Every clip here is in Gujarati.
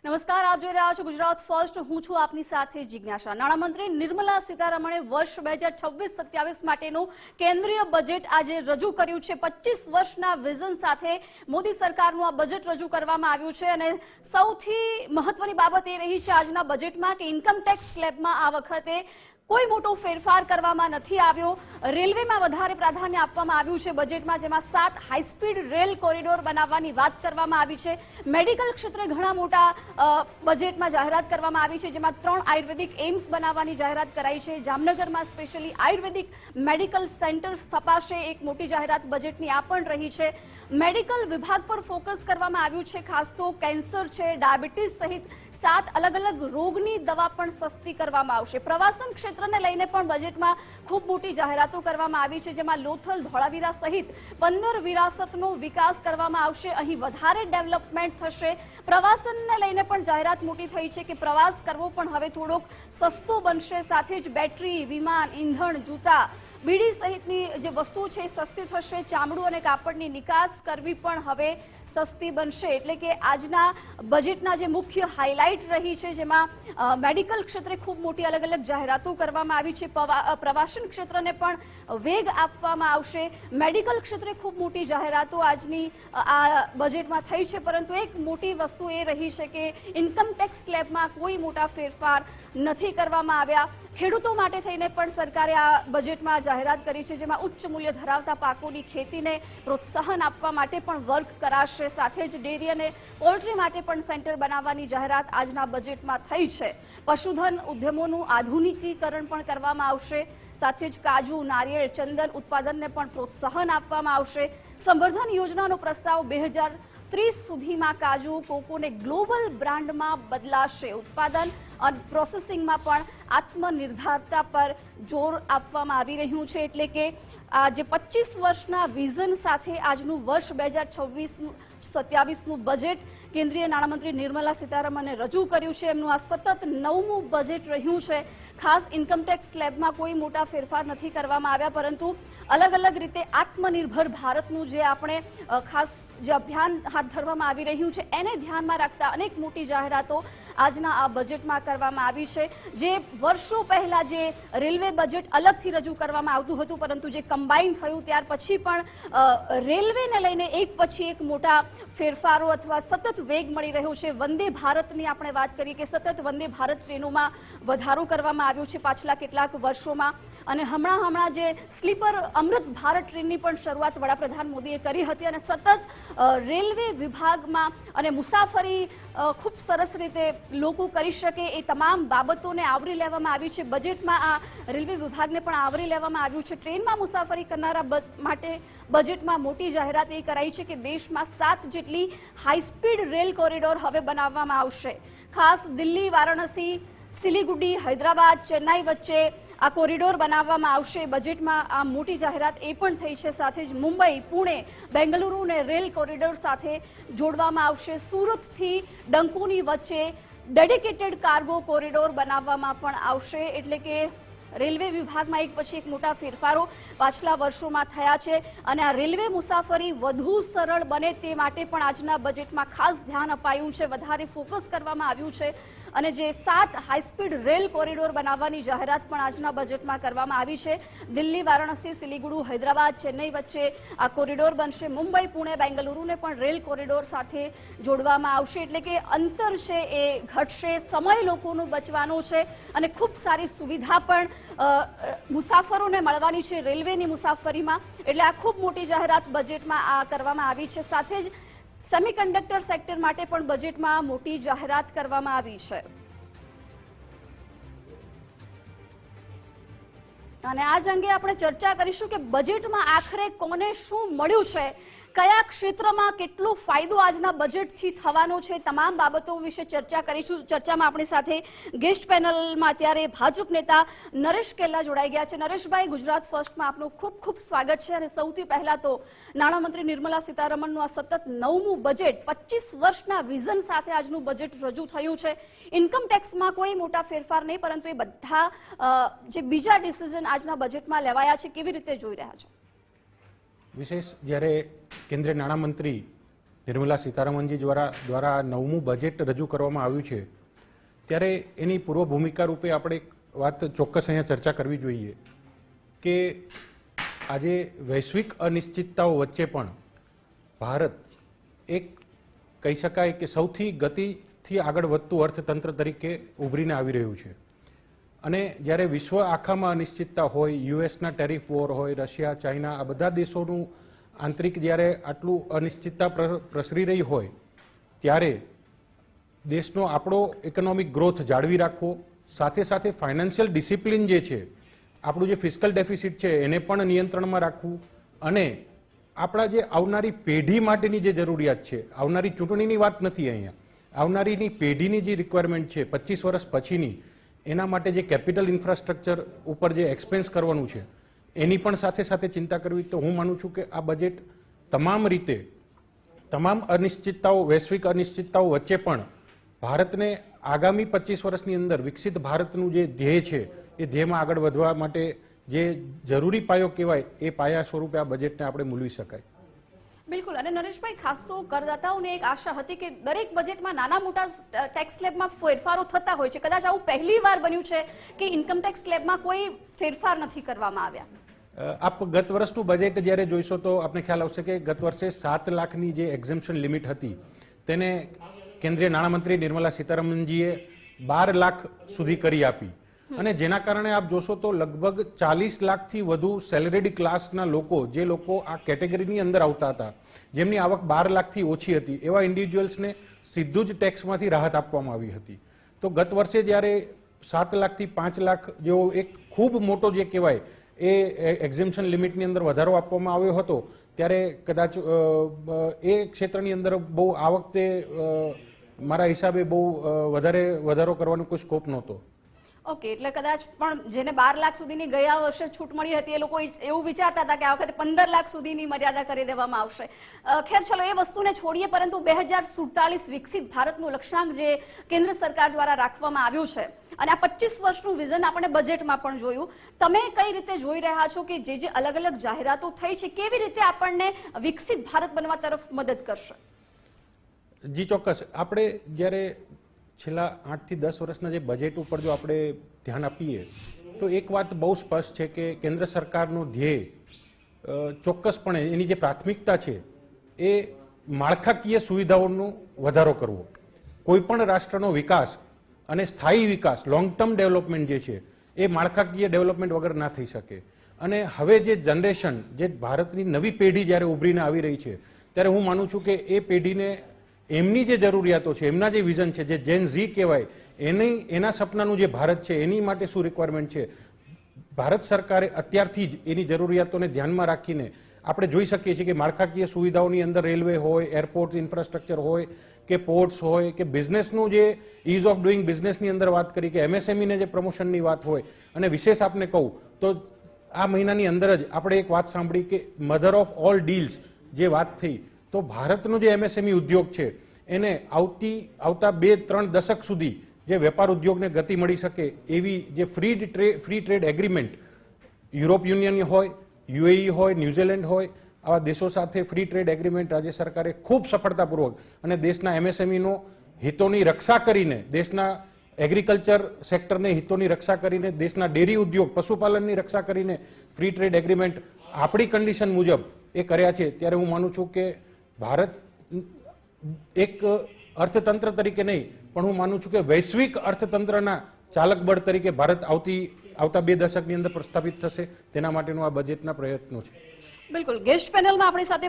નમસ્કાર, આપ જોઈ રહ્યા છો ગુજરાત ફર્સ્ટ. હું છું આપની સાથે જિજ્ઞાસા. નાણામંત્રી નિર્મલા સીતારમણે વર્ષ 2026-27 માટેનું કેન્દ્રીય બજેટ આજે રજૂ કર્યું છે. 25 વર્ષના વિઝન સાથે મોદી સરકારનું આ બજેટ રજૂ કરવામાં આવ્યું છે અને સૌથી મહત્વની બાબત એ રહી છે આજના બજેટમાં કે ઇન્કમ ટેક્સ સ્લેબમાં આ વખતે કોઈ મોટો ફેરફાર કરવામાં નથી આવ્યો. રેલવેમાં વધારે પ્રાધાન્ય આપવામાં આવ્યું છે બજેટમાં, જેમાં 7 હાઈસ્પીડ રેલ કોરિડોર બનાવવાની વાત કરવામાં આવી છે. મેડિકલ ક્ષેત્રે ઘણા મોટા બજેટમાં જાહેરાત કરવામાં આવી છે, જેમાં 3 આયુર્વેદિક એમ્સ બનાવવાની જાહેરાત કરાઈ છે. જામનગરમાં સ્પેશિયલી આયુર્વેદિક મેડિકલ સેન્ટર સ્થપાશે, એક મોટી જાહેરાત બજેટની આ પણ રહી છે. મેડિકલ વિભાગ પર ફોકસ કરવામાં આવ્યું છે, ખાસ તો કેન્સર છે, ડાયાબિટીસ સહિત 7 અલગ અલગ રોગની દવા પણ સસ્તી કરવામાં આવશે. પ્રવાસન ક્ષેત્રને લઈને પણ બજેટમાં ખૂબ મોટી જાહેરાતો કરવામાં આવી છે, જેમાં લોથલ, ધોળાવીરા સહિત 15 વિરાસતનો વિકાસ કરવામાં આવશે. અહીં વધારે ડેવલપમેન્ટ થશે. પ્રવાસનને લઈને પણ જાહેરાત મોટી થઈ છે કે પ્રવાસ કરવો પણ હવે થોડોક સસ્તો બનશે. સાથે જ બેટરી, વિમાન, ઈંધણ, જૂતા, બીડી સહિતની જે વસ્તુઓ છે એ સસ્તી થશે. ચામડું અને કાપડની નિકાસ કરવી પણ હવે સસ્તી બનશે. એટલે કે આજના બજેટના જે મુખ્ય હાઇલાઇટ રહી છે, જેમાં મેડિકલ ક્ષેત્રે ખૂબ મોટી અલગ અલગ જાહેરાતો કરવામાં આવી છે. પ્રવાસન ક્ષેત્રને પણ વેગ આપવામાં આવશે. મેડિકલ ક્ષેત્રે ખૂબ મોટી જાહેરાતો આજની આ બજેટમાં થઈ છે, પરંતુ એક મોટી વસ્તુ એ રહી છે કે ઇન્કમ ટેક્સ સ્લેબમાં કોઈ મોટા ફેરફાર નથી કરવામાં આવ્યા. ખેડૂતો માટે થઈને પણ સરકારે આ બજેટમાં જાહેરાત કરી છે, જેમાં ઉચ્ચ મૂલ્ય ધરાવતા પાકોની ખેતીને પ્રોત્સાહન આપવા માટે પણ વર્ક કરાશે. સાથે જ ડેરી અને પોલ્ટ્રી માટે પણ સેન્ટર બનાવવાની જાહેરાત આજના બજેટમાં થઈ છે. પશુધન ઉદ્યમોનું આધુનિકીકરણ પણ કરવામાં આવશે. સાથે જ કાજુ, નારિયેળ, ચંદન ઉત્પાદનને પણ પ્રોત્સાહન આપવામાં આવશે. સંવર્ધન યોજનાનો પ્રસ્તાવ 2030 સુધીમાં કાજુ, કોકોને ગ્લોબલ બ્રાન્ડમાં બદલાશે. ઉત્પાદન અને પ્રોસેસિંગમાં પણ આત્મનિર્ભરતા પર જોર આપવામાં આવી રહ્યું છે. એટલે કે આ જે 25 વર્ષના વિઝન સાથે આજનું વર્ષ 2026-27નું બજેટ કેન્દ્રીય નાણામંત્રી નિર્મલા સીતારમણે રજૂ કર્યું છે. એમનું આ સતત 9મું બજેટ રહ્યું છે. ખાસ ઇન્કમટેક્સ સ્લેબમાં કોઈ મોટા ફેરફાર નથી કરવામાં આવ્યા, પરંતુ અલગ અલગ રીતે આત્મનિર્ભર ભારતનું જે આપણે ખાસ જે અભિયાન હાથ ધરવામાં આવી રહ્યું છે એને ધ્યાનમાં રાખતા અનેક મોટી જાહેરાતો આજના આ બજેટમાં કરવામાં આવી છે. જે વર્ષો પહેલા જે રેલવે બજેટ અલગથી રજૂ કરવામાં આવતું હતું, પરંતુ જે કમ્બાઇન થયું ત્યાર પછી પણ રેલવેને લઈને એક પછી એક મોટા ફેરફારો અથવા સતત વેગ મળી રહ્યો છે. વંદે ભારતની આપણે વાત કરીએ કે સતત વંદે ભારત ટ્રેનોમાં વધારો કરવામાં આવ્યો છે પાછલા કેટલાક વર્ષોમાં. અને હમણાં જે સ્લીપર અમૃત ભારત ટ્રેનની પણ શરૂઆત વડાપ્રધાન મોદીએ કરી હતી. અને સતત રેલવે વિભાગમાં અને મુસાફરી ખૂબ સરસ રીતે લોકો કરી શકે એ તમામ બાબતોને આવરી લેવામાં આવી છે. બજેટમાં આ રેલવે વિભાગને પણ આવરી લેવામાં આવ્યું છે. ટ્રેનમાં મુસાફરી કરનારા માટે બજેટમાં મોટી જાહેરાત એ કરાઈ છે કે દેશમાં 7 જેટલી હાઈસ્પીડ રેલ કોરિડોર હવે બનાવવામાં આવશે. ખાસ દિલ્હી, વારાણસી, સિલિગુડી, હૈદરાબાદ, ચેન્નાઈ વચ્ચે આ કોરિડોર બનાવવામાં આવશે. બજેટમાં આ મોટી જાહેરાત એ પણ થઈ છે. સાથે જ મુંબઈ, પુણે, બેંગલુરુને રેલ કોરિડોર સાથે જોડવામાં આવશે. સુરતથી ડંકુની વચ્ચે ડેડિકેટેડ કાર્ગો કોરિડોર બનાવવામાં પણ આવશે. એટલે કે રેલવે વિભાગમાં એક પછી એક મોટા ફેરફારો પાછલા વર્ષોમાં થયા છે અને આ રેલવે મુસાફરી વધુ સરળ બને તે માટે પણ આજના બજેટમાં ખાસ ધ્યાન અપાયું છે, વધારે ફોકસ કરવામાં આવ્યું છે. અને જે 7 હાઈસ્પીડ રેલ કોરિડોર બનાવવાની જાહેરાત પણ આજના બજેટમાં કરવામાં આવી છે. દિલ્હી, વારાણસી, સિલિગુડુ, હૈદરાબાદ, ચેન્નઈ વચ્ચે આ કોરિડોર બનશે. મુંબઈ, પુણે, બેંગલુરુને પણ રેલ કોરિડોર સાથે જોડવામાં આવશે. એટલે કે અંતર છે એ ઘટશે, સમય લોકોનો બચવાનો છે અને ખૂબ સારી સુવિધા પણ મુસાફરોને મળવાની છે રેલવેની મુસાફરીમાં. એટલે આ ખૂબ મોટી જાહેરાત બજેટમાં આ કરવામાં આવી છે. સાથે જ સેમિકન્ડક્ટર સેક્ટર માટે પણ બજેટમાં મોટી જાહેરાત કરવામાં આવી છે. અને આજ અંગે આપણે ચર્ચા કરીશું કે બજેટમાં આખરે કોને શું મળ્યું છે, કયા ક્ષેત્રમાં કેટલો ફાયદો આજના બજેટથી થવાનો છે, તમામ બાબતો વિશે ચર્ચા કરીશું. ચર્ચામાં આપણી સાથે ગેસ્ટ પેનલમાં અત્યારે ભાજપ નેતા નરેશ કેલ્લા જોડાઈ ગયા છે. નરેશભાઈ, ગુજરાત ફર્સ્ટમાં આપનું ખૂબ ખૂબ સ્વાગત છે. અને સૌથી પહેલા તો નાણામંત્રી નિર્મલા સીતારમણનું આ સતત 9મું બજેટ, 25 વર્ષના વિઝન સાથે આજનું બજેટ રજૂ થયું છે. ઇન્કમ ટેક્સમાં કોઈ મોટા ફેરફાર નહીં, પરંતુ એ બધા જે બીજા ડિસિઝન આજના બજેટમાં લેવાયા છે, કેવી રીતે જોઈ રહ્યા છો? વિશેષ જ્યારે કેન્દ્રીય નાણામંત્રી નિર્મલા સીતારામનજી દ્વારા આ 9મું બજેટ રજૂ કરવામાં આવ્યું છે, ત્યારે એની પૂર્વ ભૂમિકા રૂપે આપણે એક વાત ચોક્કસ અહીંયા ચર્ચા કરવી જોઈએ કે આજે વૈશ્વિક અનિશ્ચિતતાઓ વચ્ચે પણ ભારત એક કહી શકાય કે સૌથી ગતિથી આગળ વધતું અર્થતંત્ર તરીકે ઉભરીને આવી રહ્યું છે. અને જ્યારે વિશ્વ આખામાં અનિશ્ચિતતા હોય, યુએસના ટેરિફ વોર હોય, રશિયા, ચાઇના, આ બધા દેશોનું આંતરિક જ્યારે આટલું અનિશ્ચિતતા પ્રસરી રહી હોય, ત્યારે દેશનો આપણો ઇકોનોમિક ગ્રોથ જાળવી રાખવો, સાથે સાથે ફાઇનાન્શિયલ ડિસિપ્લિન જે છે, આપણું જે ફિસ્કલ ડેફિસિટ છે એને પણ નિયંત્રણમાં રાખવું, અને આપણા જે આવનારી પેઢી માટેની જે જરૂરિયાત છે, આવનારી ચૂંટણીની વાત નથી અહીંયા, આવનારીની પેઢીની જે રિક્વાયરમેન્ટ છે 25 વર્ષ પછીની, એના માટે જે કેપિટલ ઇન્ફ્રાસ્ટ્રક્ચર ઉપર જે એક્સપેન્સ કરવાનું છે એની પણ સાથે સાથે ચિંતા કરવી. તો હું માનું છું કે આ બજેટ તમામ રીતે તમામ અનિશ્ચિતતાઓ, વૈશ્વિક અનિશ્ચિતતાઓ વચ્ચે પણ ભારતને આગામી 25 વર્ષની અંદર વિકસિત ભારતનું જે ધ્યેય છે એ ધ્યેયમાં આગળ વધવા માટે જે જરૂરી પાયો કહેવાય એ પાયા સ્વરૂપે આ બજેટને આપણે મૂલવી શકાય. બિલકુલ. અને નરેશભાઈ, ખાસ તો કરદાતાઓને એક આશા હતી કે દરેક બજેટમાં નાના મોટા ટેક્સ સ્લેબમાં ફેરફારો થતા હોય છે. કદાચ આવું પહેલી વાર બન્યું છે કે ઇન્કમ ટેક્સ સ્લેબમાં કોઈ ફેરફાર નથી કરવામાં આવ્યા. આપ ગત વર્ષનું બજેટ જ્યારે જોઈશો તો આપને ખ્યાલ આવશે કે ગત વર્ષે 7 લાખની જે એક્ઝેમ્પશન લિમિટ હતી તેને કેન્દ્રીય નાણામંત્રી નિર્મલા સીતારામનજીએ 12 લાખ સુધી કરી આપી, અને જેના કારણે આપ જોશો તો લગભગ 40 લાખથી વધુ સેલેરીડ ક્લાસના લોકો, જે લોકો આ કેટેગરીની અંદર આવતા હતા, જેમની આવક 12 લાખથી ઓછી હતી, એવા ઇન્ડિવિજ્યુઅલ્સને સીધું જ ટેક્સમાંથી રાહત આપવામાં આવી હતી. તો ગત વર્ષે જ્યારે 7 લાખથી 5 લાખ જેવો એક ખૂબ મોટો જે કહેવાય એ એક્ઝેમ્પશન લિમિટની અંદર વધારો આપવામાં આવ્યો હતો, ત્યારે કદાચ એ ક્ષેત્રની અંદર બહુ આ વખતે મારા હિસાબે બહુ વધારો કરવાનો કોઈ સ્કોપ નહોતો. ઓકે, એટલે કદાચ પણ જેને 12 લાખ સુધીની ગયા વર્ષે છૂટ મળી હતી એ લોકો એવું વિચારતા હતા કે આ વખતે 15 લાખ સુધીની મર્યાદા કરી દેવામાં આવશે. ખેર, ચલો એ વસ્તુને છોડીએ, પરંતુ 2047 વિકસિત ભારતનું લક્ષ્યાંક જે કેન્દ્ર સરકાર દ્વારા રાખવામાં આવ્યું છે, અને આ 25 વર્ષનું વિઝન આપણે બજેટમાં પણ જોયું, તમે કઈ રીતે જોઈ રહ્યા છો કે જે અલગ અલગ જાહેરાતો થઈ છે કેવી રીતે આપણને વિકસિત ભારત બનવા તરફ મદદ કરશે? જી ચોક્કસ. આપણે જ્યારે છેલ્લા 8 થી 10 વર્ષના જે બજેટ ઉપર જો આપણે ધ્યાન આપીએ તો એક વાત બહુ સ્પષ્ટ છે કે કેન્દ્ર સરકારનું ધ્યેય ચોક્કસપણે એની જે પ્રાથમિકતા છે એ માળખાકીય સુવિધાઓનો વધારો કરવો. કોઈ પણ રાષ્ટ્રનો વિકાસ અને સ્થાયી વિકાસ, લોંગ ટર્મ ડેવલપમેન્ટ જે છે એ માળખાકીય ડેવલપમેન્ટ વગર ના થઈ શકે. અને હવે જે જનરેશન, જે ભારતની નવી પેઢી જ્યારે ઉભરીને આવી રહી છે, ત્યારે હું માનું છું કે એ પેઢીને એમની જે જરૂરિયાતો છે, એમના જે વિઝન છે, જે જેન ઝી કહેવાય, એના સપનાનું જે ભારત છે એની માટે શું રિક્વાયરમેન્ટ છે, ભારત સરકારે અત્યારથી જ એની જરૂરિયાતોને ધ્યાનમાં રાખીને આપણે જોઈ શકીએ છીએ કે માળખાકીય સુવિધાઓની અંદર રેલવે હોય, એરપોર્ટ ઇન્ફ્રાસ્ટ્રક્ચર હોય કે પોર્ટ્સ હોય કે બિઝનેસનું જે ઇઝ ઓફ ડુઈંગ બિઝનેસની અંદર વાત કરી કે એમએસએમઈને જે પ્રમોશનની વાત હોય, અને વિશેષ આપને કહું તો આ મહિનાની અંદર જ આપણે એક વાત સાંભળી કે મધર ઓફ ઓલ ડીલ્સ જે વાત થઈ, તો ભારતનો જે એમએસએમઈ ઉદ્યોગ છે એને આવતા 2-3 દશક સુધી જે વેપાર ઉદ્યોગને ગતિ મળી શકે એવી જે free trade agreement Europe union હોય, યુએઈ હોય, ન્યુઝીલેન્ડ હોય, આવા દેશો સાથે ફ્રી ટ્રેડ એગ્રીમેન્ટ રાજ્ય સરકારે ખૂબ સફળતાપૂર્વક અને દેશના એમએસએમઈનો હિતોની રક્ષા કરીને, દેશના એગ્રીકલ્ચર સેક્ટરને હિતોની રક્ષા કરીને, દેશના ડેરી ઉદ્યોગ, પશુપાલનની રક્ષા કરીને ફ્રી ટ્રેડ એગ્રીમેન્ટ આપણી કન્ડિશન મુજબ એ કર્યા છે. ત્યારે હું માનું છું કે ભારત એક અર્થતંત્ર તરીકે નહીં, પણ હું માનું છું કે વૈશ્વિક અર્થતંત્રના ચાલક બળ તરીકે ભારત આવતા 2 દશકની અંદર પ્રસ્થાપિત થશે. તેના માટેનું આ બજેટના પ્રયત્નો છે. બિલકુલ. ગેસ્ટ પેનલમાં આપણી સાથે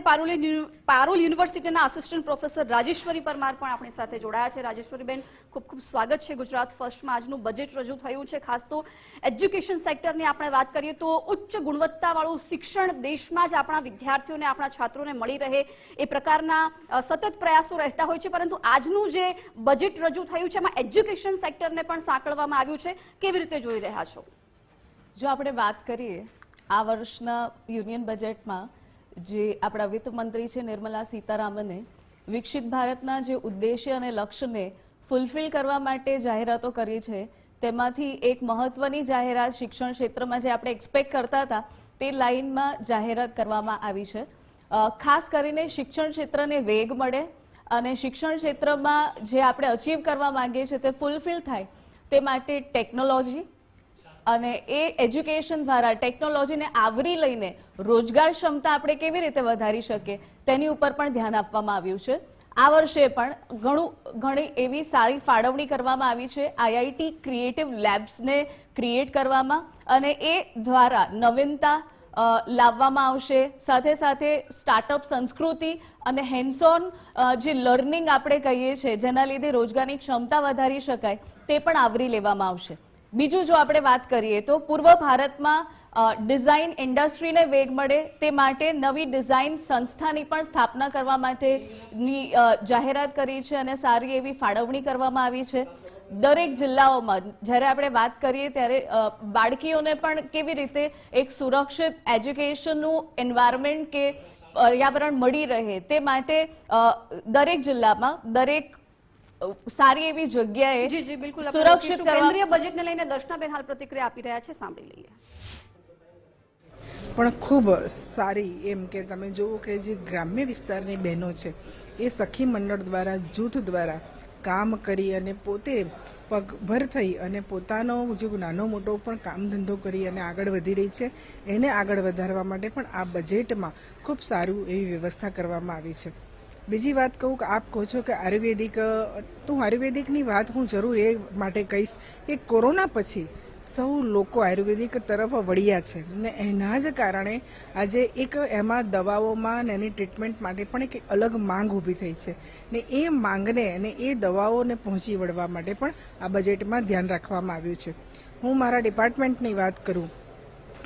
પારુલ યુનિવર્સિટીના આસિસ્ટન્ટ પ્રોફેસર રાજેશ્વરી પરમાર પણ આપણી સાથે જોડાયા છે. રાજેશ્વરીબેન, ખૂબ ખૂબ સ્વાગત છે ગુજરાત ફર્સ્ટમાં. આજનું બજેટ રજૂ થયું છે. ખાસ તો એજ્યુકેશન સેક્ટરની આપણે વાત કરીએ તો ઉચ્ચ ગુણવત્તાવાળું શિક્ષણ દેશમાં જ આપણા વિદ્યાર્થીઓને, આપણા છાત્રોને મળી રહે એ પ્રકારના સતત પ્રયાસો રહેતા હોય છે, પરંતુ આજનું જે બજેટ રજૂ થયું છે એમાં એજ્યુકેશન સેક્ટરને પણ સાંકળવામાં આવ્યું છે. કેવી રીતે જોઈ રહ્યા છો? જો આપણે વાત કરીએ આ વર્ષના યુનિયન બજેટમાં જે આપણા વિત્ત મંત્રી છે નિર્મલા સીતારામને વિકસિત ભારતના જે ઉદ્દેશ્ય અને લક્ષ્યને ફૂલફિલ કરવા માટે જાહેરાતો કરી છે, તેમાંથી એક મહત્વની જાહેરાત શિક્ષણ ક્ષેત્રમાં જે આપણે એક્સપેક્ટ કરતા હતા તે લાઇનમાં જાહેરાત કરવામાં આવી છે. ખાસ કરીને શિક્ષણ ક્ષેત્રને વેગ મળે અને શિક્ષણ ક્ષેત્રમાં જે આપણે અચીવ કરવા માંગીએ છીએ તે ફૂલફિલ થાય તે માટે ટેકનોલોજી અને એ એજ્યુકેશન દ્વારા ટેકનોલોજીને આવરી લઈને રોજગાર ક્ષમતા આપણે કેવી રીતે વધારી શકીએ તેની ઉપર પણ ધ્યાન આપવામાં આવ્યું છે. આ વર્ષે પણ ઘણી એવી સારી ફાળવણી કરવામાં આવી છે આઈઆઈટી ક્રિએટિવ લેબ્સને ક્રિએટ કરવામાં, અને એ દ્વારા નવીનતા લાવવામાં આવશે. સાથે સાથે સ્ટાર્ટઅપ સંસ્કૃતિ અને હેન્ડ્સ ઓન જે લર્નિંગ આપણે કહીએ છીએ જેના લીધે રોજગારની ક્ષમતા વધારી શકાય તે પણ આવરી લેવામાં આવશે. બીજું જો આપણે વાત કરીએ તો પૂર્વ ભારતમાં ડિઝાઇન ઇન્ડસ્ટ્રીને વેગ મળે તે માટે નવી ડિઝાઇન સંસ્થાની પણ સ્થાપના કરવા માટેની જાહેરાત કરી છે અને સારી એવી ફાળવણી કરવામાં આવી છે. દરેક જિલ્લાઓમાં જ્યારે આપણે વાત કરીએ ત્યારે બાળકીઓને પણ કેવી રીતે એક સુરક્ષિત એજ્યુકેશનનું એન્વાયરમેન્ટ કે પર્યાવરણ મળી રહે તે માટે દરેક જિલ્લામાં દરેક સારી એવી જગ્યાએ જી જી બિલકુલ સુરક્ષિત કેન્દ્રીય બજેટને લઈને દર્શનાબેન હાલ પ્રતિક્રિયા આપી રહ્યા છે, સાંભળી લઈએ. પણ ખૂબ સારી, એમ કે તમે જુઓ કે જે ગ્રામ્ય વિસ્તારની બહેનો છે એ સખી મંડળ દ્વારા જૂથ દ્વારા કામ કરી અને પોતે પગભર થઈ અને પોતાનો જે નાનો મોટો પણ કામ ધંધો કરી અને આગળ વધી રહી છે એને આગળ વધારવા માટે પણ આ બજેટમાં ખૂબ સારું એવી વ્યવસ્થા કરવામાં આવી છે. બીજી વાત કહું કે આપ કહો છો કે આયુર્વેદિક, તો આયુર્વેદિકની વાત હું જરૂર એ માટે કહીશ કે કોરોના પછી સૌ લોકો આયુર્વેદિક તરફ વળ્યા છે ને એના જ કારણે આજે એક એમાં દવાઓમાં ને એની ટ્રીટમેન્ટ માટે પણ એક અલગ માંગ ઊભી થઈ છે ને એ માંગને અને એ દવાઓને પહોંચી વળવા માટે પણ આ બજેટમાં ધ્યાન રાખવામાં આવ્યું છે. હું મારા ડિપાર્ટમેન્ટની વાત કરું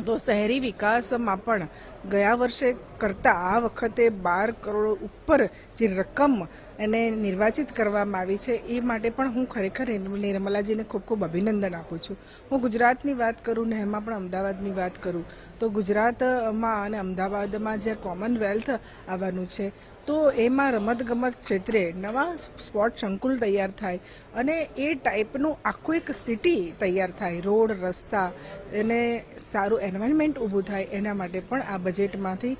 તો શહેરી વિકાસમાં પણ ગયા વર્ષે કરતાં આ વખતે 12 કરોડ ઉપર જે રકમ એને નિર્વાચિત કરવામાં આવી છે એ માટે પણ હું ખરેખર નિર્મલાજીને ખૂબ ખૂબ અભિનંદન આપું છું. હું ગુજરાતની વાત કરું ને એમાં પણ અમદાવાદની વાત કરું તો ગુજરાતમાં અને અમદાવાદમાં જે કોમનવેલ્થ આવવાનું છે તો એમાં રમતગમત ક્ષેત્રે નવા સ્પોર્ટ સંકુલ તૈયાર થાય અને એ ટાઈપનું આખું એક સિટી તૈયાર થાય, રોડ રસ્તા એને સારું એન્વાયરમેન્ટ ઊભું થાય એના માટે પણ આ બજેટમાંથી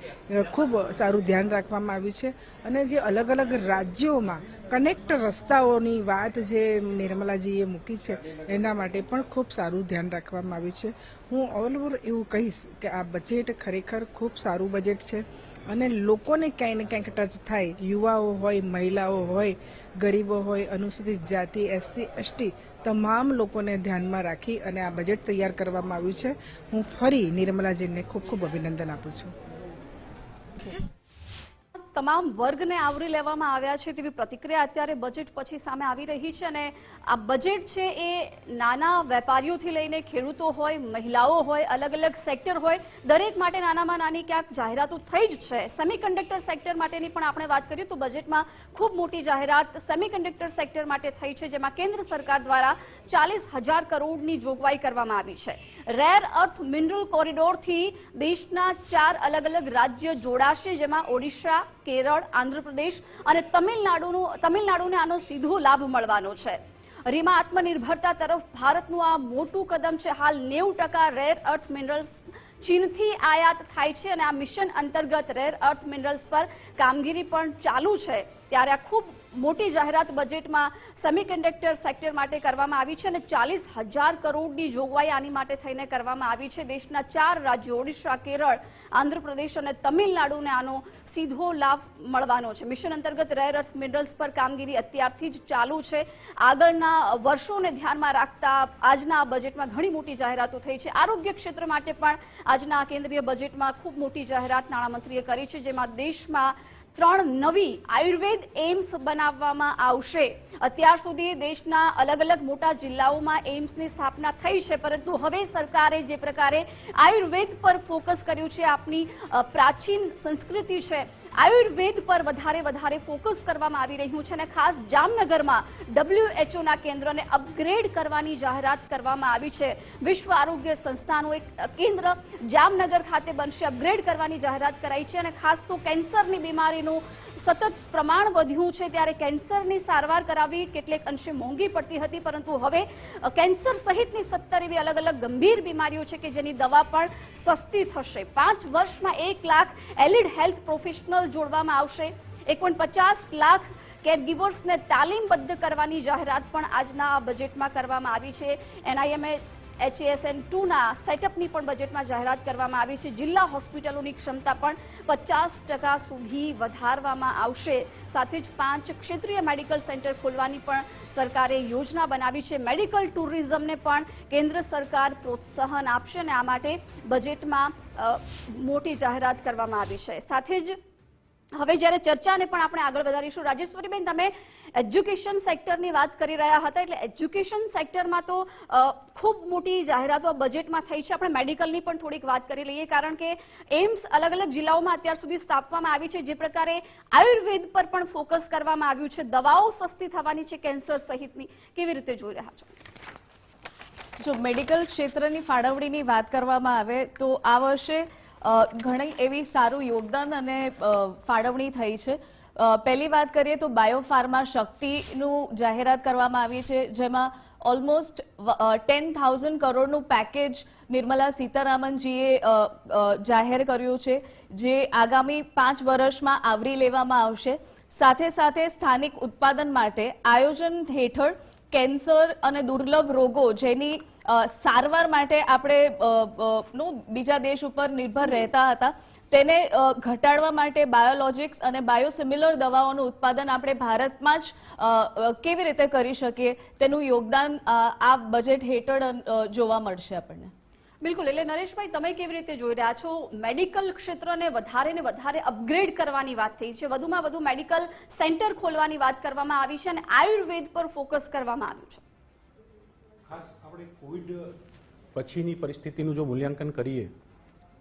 ખૂબ સારું ધ્યાન રાખવામાં આવ્યું છે. અને જે અલગ અલગ રાજ્યોમાં કનેક્ટ રસ્તાઓની વાત જે નિર્મલાજીએ મૂકી છે એના માટે પણ ખૂબ સારું ધ્યાન રાખવામાં આવ્યું છે. હું ઓલ ઓવર એવું કહીશ કે આ બજેટ ખરેખર ખૂબ સારું બજેટ છે અને લોકોને ક્યાંય ને ક્યાંક ટચ થાય, યુવાઓ હોય, મહિલાઓ હોય, ગરીબો હોય, અનુસૂચિત જાતિ, SC ST તમામ લોકોને ધ્યાનમાં રાખી અને આ બજેટ તૈયાર કરવામાં આવ્યું છે. હું ફરી નિર્મલાજીને ખૂબ ખૂબ અભિનંદન આપું છું. તમામ વર્ગને આવરી લેવામાં આવ્યા છે તેવી પ્રતિક્રિયા અત્યારે બજેટ પછી સામે આવી રહી છે. અને આ બજેટ છે એ નાના વેપારીઓથી લઈને ખેડૂતો હોય, મહિલાઓ હોય, અલગ અલગ સેક્ટર હોય, દરેક માટે નાનામાં નાની ક્યાંક જાહેરાતો થઈ જ છે. સેમિકન્ડક્ટર સેક્ટર માટેની પણ આપણે વાત કરીએ તો બજેટમાં ખૂબ મોટી જાહેરાત સેમિકન્ડક્ટર સેક્ટર માટે થઈ છે, જેમાં કેન્દ્ર સરકાર દ્વારા 40,000 કરોડની જોગવાઈ કરવામાં આવી છે. રેર અર્થ મિનરલ કોરિડોરથી દેશના 4 અલગ અલગ રાજ્ય જોડાશે, જેમાં ઓડિશા, કેરળ, આંધ્રપ્રદેશ અને તમિલનાડુને આનો સીધો લાભ મળવાનો છે. રીમા આત્મનિર્ભરતા તરફ ભારતનું આ મોટું કદમ છે. હાલ 90% રેર અર્થ મિનરલ્સ ચીનથી આયાત થાય છે અને આ મિશન અંતર્ગત રેર અર્થ મિનરલ્સ પર કામગીરી પણ ચાલુ છે. ત્યારે આ ખૂબ મોટી જાહેરાત બજેટમાં સેમિકન્ડક્ટર સેક્ટર માટે કરવામાં આવી છે અને 40,000 કરોડની જોગવાઈ આની માટે થઈને કરવામાં આવી છે. દેશના 4 રાજ્યો ઓડિશા, કેરળ, આંધ્રપ્રદેશ અને તમિલનાડુને આનો સીધો લાભ મળવાનો છે. મિશન અંતર્ગત રેર અર્થ મિનરલ્સ પર કામગીરી અત્યારથી જ ચાલુ છે. આગળના વર્ષોને ધ્યાનમાં રાખતા આજના બજેટમાં ઘણી મોટી જાહેરાતો થઈ છે. આરોગ્ય ક્ષેત્ર માટે પણ આજના કેન્દ્રીય બજેટમાં ખૂબ મોટી જાહેરાત નાણામંત્રીએ કરી છે, જેમાં દેશમાં 3 નવી આયુર્વેદ એમ્સ બનાવવામાં આવશે. અત્યાર સુધી દેશના અલગ અલગ મોટા જિલ્લાઓમાં એમ્સની સ્થાપના થઈ છે, પરંતુ હવે સરકારે જે પ્રકારે આયુર્વેદ પર ફોકસ કર્યું છે, આપની પ્રાચીન સંસ્કૃતિ છે, આયુર્વેદ પર વધારે ફોકસ કરવામાં આવી રહ્યું છે અને ખાસ જામનગરમાં WHO કેન્દ્રને અપગ્રેડ કરવાની જાહેરાત કરવામાં આવી છે. વિશ્વ આરોગ્ય સંસ્થાનું એક કેન્દ્ર જામનગર ખાતે બનશે, અપગ્રેડ કરવાની જાહેરાત કરાઈ છે અને ખાસ તો કેન્સરની બીમારીનો માટેનું સતત પ્રમાણ વધ્યું છે ત્યારે કેન્સરની સારવાર કરાવવી કેટલેક અંશે મોંઘી પડતી હતી, પરંતુ હવે કેન્સર સહિતની 17 એવી અલગ અલગ ગંભીર બીમારીઓ છે કે જેની દવા પણ સસ્તી થશે. 5 વર્ષમાં 1 લાખ એલિડ હેલ્થ પ્રોફેશનલ જોડવામાં આવશે. 1.50 લાખ કેરગીવર્સને તાલીમબદ્ધ કરવાની જાહેરાત પણ આજના બજેટમાં કરવામાં આવી છે. NIMH HASN2ના સેટઅપની પણ બજેટમાં જાહેરાત કરવામાં આવી છે. જિલ્લા હોસ્પિટલોની ક્ષમતા પણ 50% સુધી વધારવામાં આવશે. સાથે જ 5 ક્ષેત્રીય મેડિકલ સેન્ટર ખોલવાની પણ સરકારે યોજના બનાવી છે. મેડિકલ ટુરિઝમને પણ કેન્દ્ર સરકાર પ્રોત્સાહન આપશે અને આ માટે બજેટમાં મોટી જાહેરાત કરવામાં આવી છે. સાથે જ હવે જ્યારે ચર્ચાને પણ આપણે આગળ વધારીશું. રાજેશ્વરીબેન, તમે એજ્યુકેશન સેક્ટરની વાત કરી રહ્યા હતા, એટલે એજ્યુકેશન સેક્ટરમાં તો ખૂબ મોટી જાહેરાતો બજેટમાં થઈ છે. આપણે મેડિકલની પણ થોડીક વાત કરી લઈએ, કારણ કે એમ્સ અલગ અલગ જિલ્લાઓમાં અત્યાર સુધી સ્થાપવામાં આવી છે. જે પ્રકારે આયુર્વેદ પર પણ ફોકસ કરવામાં આવ્યું છે, દવાઓ સસ્તી થવાની છે કેન્સર સહિતની, કેવી રીતે જોઈ રહ્યા છો? જો મેડિકલ ક્ષેત્રની ફાળવણીની વાત કરવામાં આવે તો આ વર્ષે ઘણી એવી સારું યોગદાન અને ફાળવણી થઈ છે. પહેલી વાત કરીએ તો બાયોફાર્મા શક્તિનું જાહેરાત કરવામાં આવી છે, જેમાં ઓલમોસ્ટ 10,000 કરોડનું પેકેજ નિર્મલા સીતારામનજીએ જાહેર કર્યું છે, જે આગામી 5 વર્ષમાં આવરી લેવામાં આવશે. સાથે સાથે સ્થાનિક ઉત્પાદન માટે આયોજન હેઠળ કેન્સર અને દુર્લભ રોગો જેની સારવાર માટે આપણે બીજા દેશ ઉપર નિર્ભર રહેતા હતા, તેને ઘટાડવા માટે બાયોલોજિક્સ અને બાયોસિમિલર દવાઓનું ઉત્પાદન આપણે ભારતમાં જ કેવી રીતે કરી શકીએ તેનું યોગદાન આ બજેટ હેઠળ જોવા મળશે આપણને. બિલકુલ. એટલે નરેશભાઈ, તમે કેવી રીતે જોઈ રહ્યા છો? મેડિકલ ક્ષેત્રને વધારે ને વધારે અપગ્રેડ કરવાની વાત થઈ છે, વધુમાં વધુ મેડિકલ સેન્ટર ખોલવાની વાત કરવામાં આવી છે અને આયુર્વેદ પર ફોકસ કરવામાં આવ્યું છે. ખાસ આપણે કોવિડ પછીની પરિસ્થિતિનું જો મૂલ્યાંકન કરીએ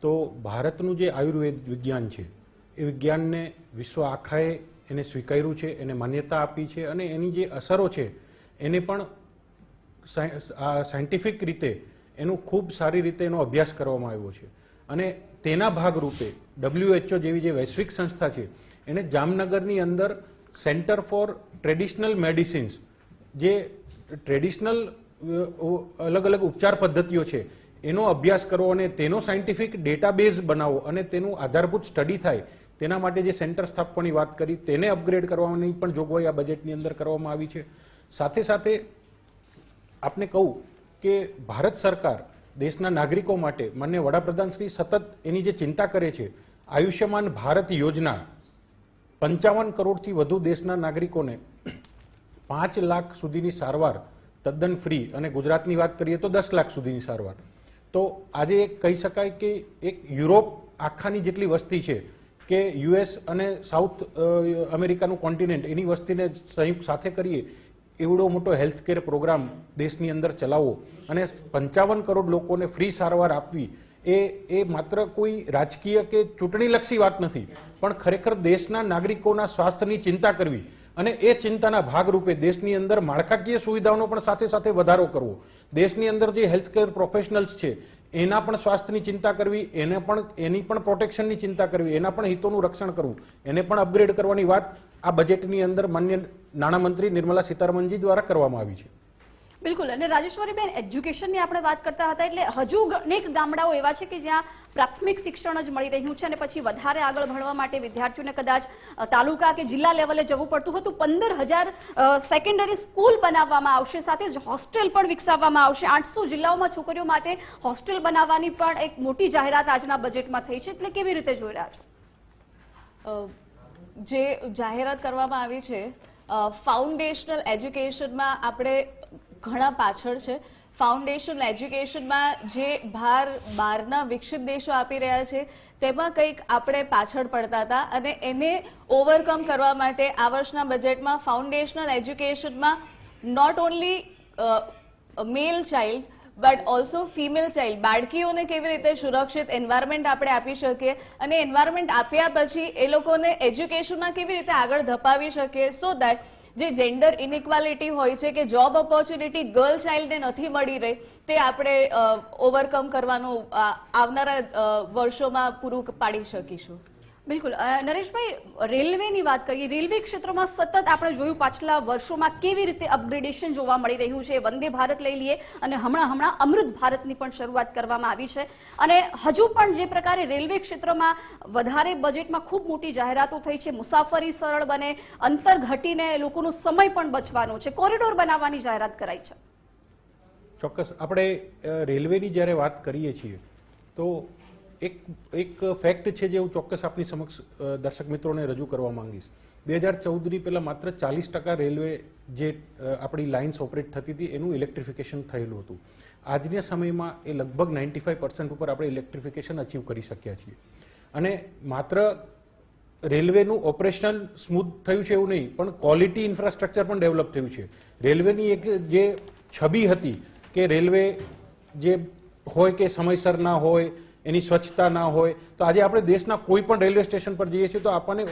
તો ભારતનું જે આયુર્વેદ વિજ્ઞાન છે એ વિજ્ઞાનને વિશ્વ આખાએ એને સ્વીકાર્યું છે, એને માન્યતા આપી છે અને એની જે અસરો છે એને પણ સાયન્ટિફિક રીતે એનું ખૂબ સારી રીતે એનો અભ્યાસ કરવામાં આવ્યો છે. અને તેના ભાગરૂપે WHO જેવી જે વૈશ્વિક સંસ્થા છે એને જામનગરની અંદર સેન્ટર ફોર ટ્રેડિશનલ મેડિસિન્સ, જે ટ્રેડિશનલ અલગ અલગ ઉપચાર પદ્ધતિઓ છે એનો અભ્યાસ કરવો અને તેનો સાયન્ટિફિક ડેટાબેઝ બનાવવો અને તેનું આધારભૂત સ્ટડી થાય તેના માટે જે સેન્ટર સ્થાપવાની વાત કરી તેને અપગ્રેડ કરવાની પણ જોગવાઈ આ બજેટની અંદર કરવામાં આવી છે. સાથે સાથે આપને કહું કે ભારત સરકાર દેશના નાગરિકો માટે માનનીય વડાપ્રધાન શ્રી સતત એની જે ચિંતા કરે છે, આયુષ્યમાન ભારત યોજના 55 કરોડથી વધુ દેશના નાગરિકોને 5 લાખ સુધીની સારવાર તદ્દન ફ્રી, અને ગુજરાતની વાત કરીએ તો 10 લાખ સુધીની સારવાર. તો આજે કહી શકાય કે એક યુરોપ આખાની જેટલી વસ્તી છે કે US અને સાઉથ અમેરિકાનું કોન્ટિનેન્ટ, એની વસ્તીને સંયુક્ત સાથે કરીએ એવડો મોટો હેલ્થકેર પ્રોગ્રામ દેશની અંદર ચલાવવો અને 55 કરોડ લોકોને ફ્રી સારવાર આપવી એ માત્ર કોઈ રાજકીય કે ચૂંટણીલક્ષી વાત નથી, પણ ખરેખર દેશના નાગરિકોના સ્વાસ્થ્યની ચિંતા કરવી અને એ ચિંતાના ભાગરૂપે દેશની અંદર માળખાકીય સુવિધાઓનો પણ સાથે સાથે વધારો કરવો, દેશની અંદર જે હેલ્થકેર પ્રોફેશનલ્સ છે એના પણ સ્વાસ્થ્યની ચિંતા કરવી, એની પણ પ્રોટેક્શનની ચિંતા કરવી, એના પણ હિતોનું રક્ષણ કરવું, એને પણ અપગ્રેડ કરવાની વાત આ બજેટની અંદર માન્ય નાણામંત્રી નિર્મલા સીતારમણજી દ્વારા કરવામાં આવી છે. બિલકુલ. અને રાજેશ્વરીબેન, એજ્યુકેશનની આપણે વાત કરતા હતા, એટલે હજુ અનેક ગામડાઓ એવા છે કે જ્યાં પ્રાથમિક શિક્ષણ જ મળી રહ્યું છે અને પછી વધારે આગળ ભણવા માટે વિદ્યાર્થીઓને કદાચ તાલુકા કે જિલ્લા લેવલે જવું પડતું હતું. 15,000 સેકન્ડરી સ્કૂલ બનાવવામાં આવશે, સાથે જ હોસ્ટેલ પણ વિકસાવવામાં આવશે. 800 જિલ્લાઓમાં છોકરીઓ માટે હોસ્ટેલ બનાવવાની પણ એક મોટી જાહેરાત આજના બજેટમાં થઈ છે, એટલે કેવી રીતે જોઈ રહ્યા છો? જે જાહેરાત કરવામાં આવી છે, ફાઉન્ડેશનલ એજ્યુકેશનમાં આપણે ઘણા પાછળ છે. ફાઉન્ડેશનલ એજ્યુકેશનમાં જે ભાર બહારના વિકસિત દેશો આપી રહ્યા છે તેમાં કંઈક આપણે પાછળ પડતા હતા અને એને ઓવરકમ કરવા માટે આ વર્ષના બજેટમાં ફાઉન્ડેશનલ એજ્યુકેશનમાં not only male child but also female child, બાળકીઓને કેવી રીતે સુરક્ષિત એન્વાયરમેન્ટ આપણે આપી શકીએ અને એન્વાયરમેન્ટ આપ્યા પછી એ લોકોને એજ્યુકેશનમાં કેવી રીતે આગળ ધપાવી શકીએ, સો દેટ જે જેન્ડર ઇનઇક્વાલિટી હોય છે કે જોબ ઓપોર્ચ્યુનિટી ગર્લ ચાઇલ્ડને નથી મળી રહી તે આપણે ઓવરકમ કરવાનું આવનારા વર્ષોમાં પૂરું પાડી શકીશું. બિલકુલ નરેશભાઈ, રેલવેની વાત કરીએ. રેલવે ક્ષેત્રમાં સતત આપણે જોયું પાછલા વર્ષોમાં કેવી રીતે અપગ્રેડેશન જોવા મળી રહ્યું છે. વંદે ભારત લઈ લઈએ અને હમણાં અમૃત ભારતની પણ શરૂઆત કરવામાં આવી છે. અને હજુ પણ જે પ્રકારે રેલવે ક્ષેત્રમાં વધારે બજેટમાં ખૂબ મોટી જાહેરાતો થઈ છે, મુસાફરી સરળ બને, અંતર ઘટીને લોકોનો સમય પણ બચવાનો છે, કોરિડોર બનાવવાની જાહેરાત કરાઈ છે. ચોક્કસ આપણે રેલવેની જ્યારે વાત કરીએ છીએ તો એક ફેક્ટ છે જે હું ચોક્કસ આપની સમક્ષ દર્શક મિત્રોને રજૂ કરવા માંગીશ. 2014ની પહેલાં માત્ર 40% રેલવે જે આપણી લાઇન્સ ઓપરેટ થતી હતી એનું ઇલેક્ટ્રિફિકેશન થયેલું હતું. આજના સમયમાં એ લગભગ 95% ઉપર આપણે ઇલેક્ટ્રિફિકેશન અચીવ કરી શક્યા છીએ. અને માત્ર રેલવેનું ઓપરેશન સ્મૂથ થયું છે એવું નહીં, પણ ક્વોલિટી ઇન્ફ્રાસ્ટ્રક્ચર પણ ડેવલપ થયું છે. રેલવેની એક જે છબી હતી કે રેલવે જે હોય કે સમયસર ના હોય, એની સ્વચ્છતા ના હોય, તો આજે આપણે દેશના કોઈ પણ રેલવે સ્ટેશન પર જઈએ છીએ તો આપણને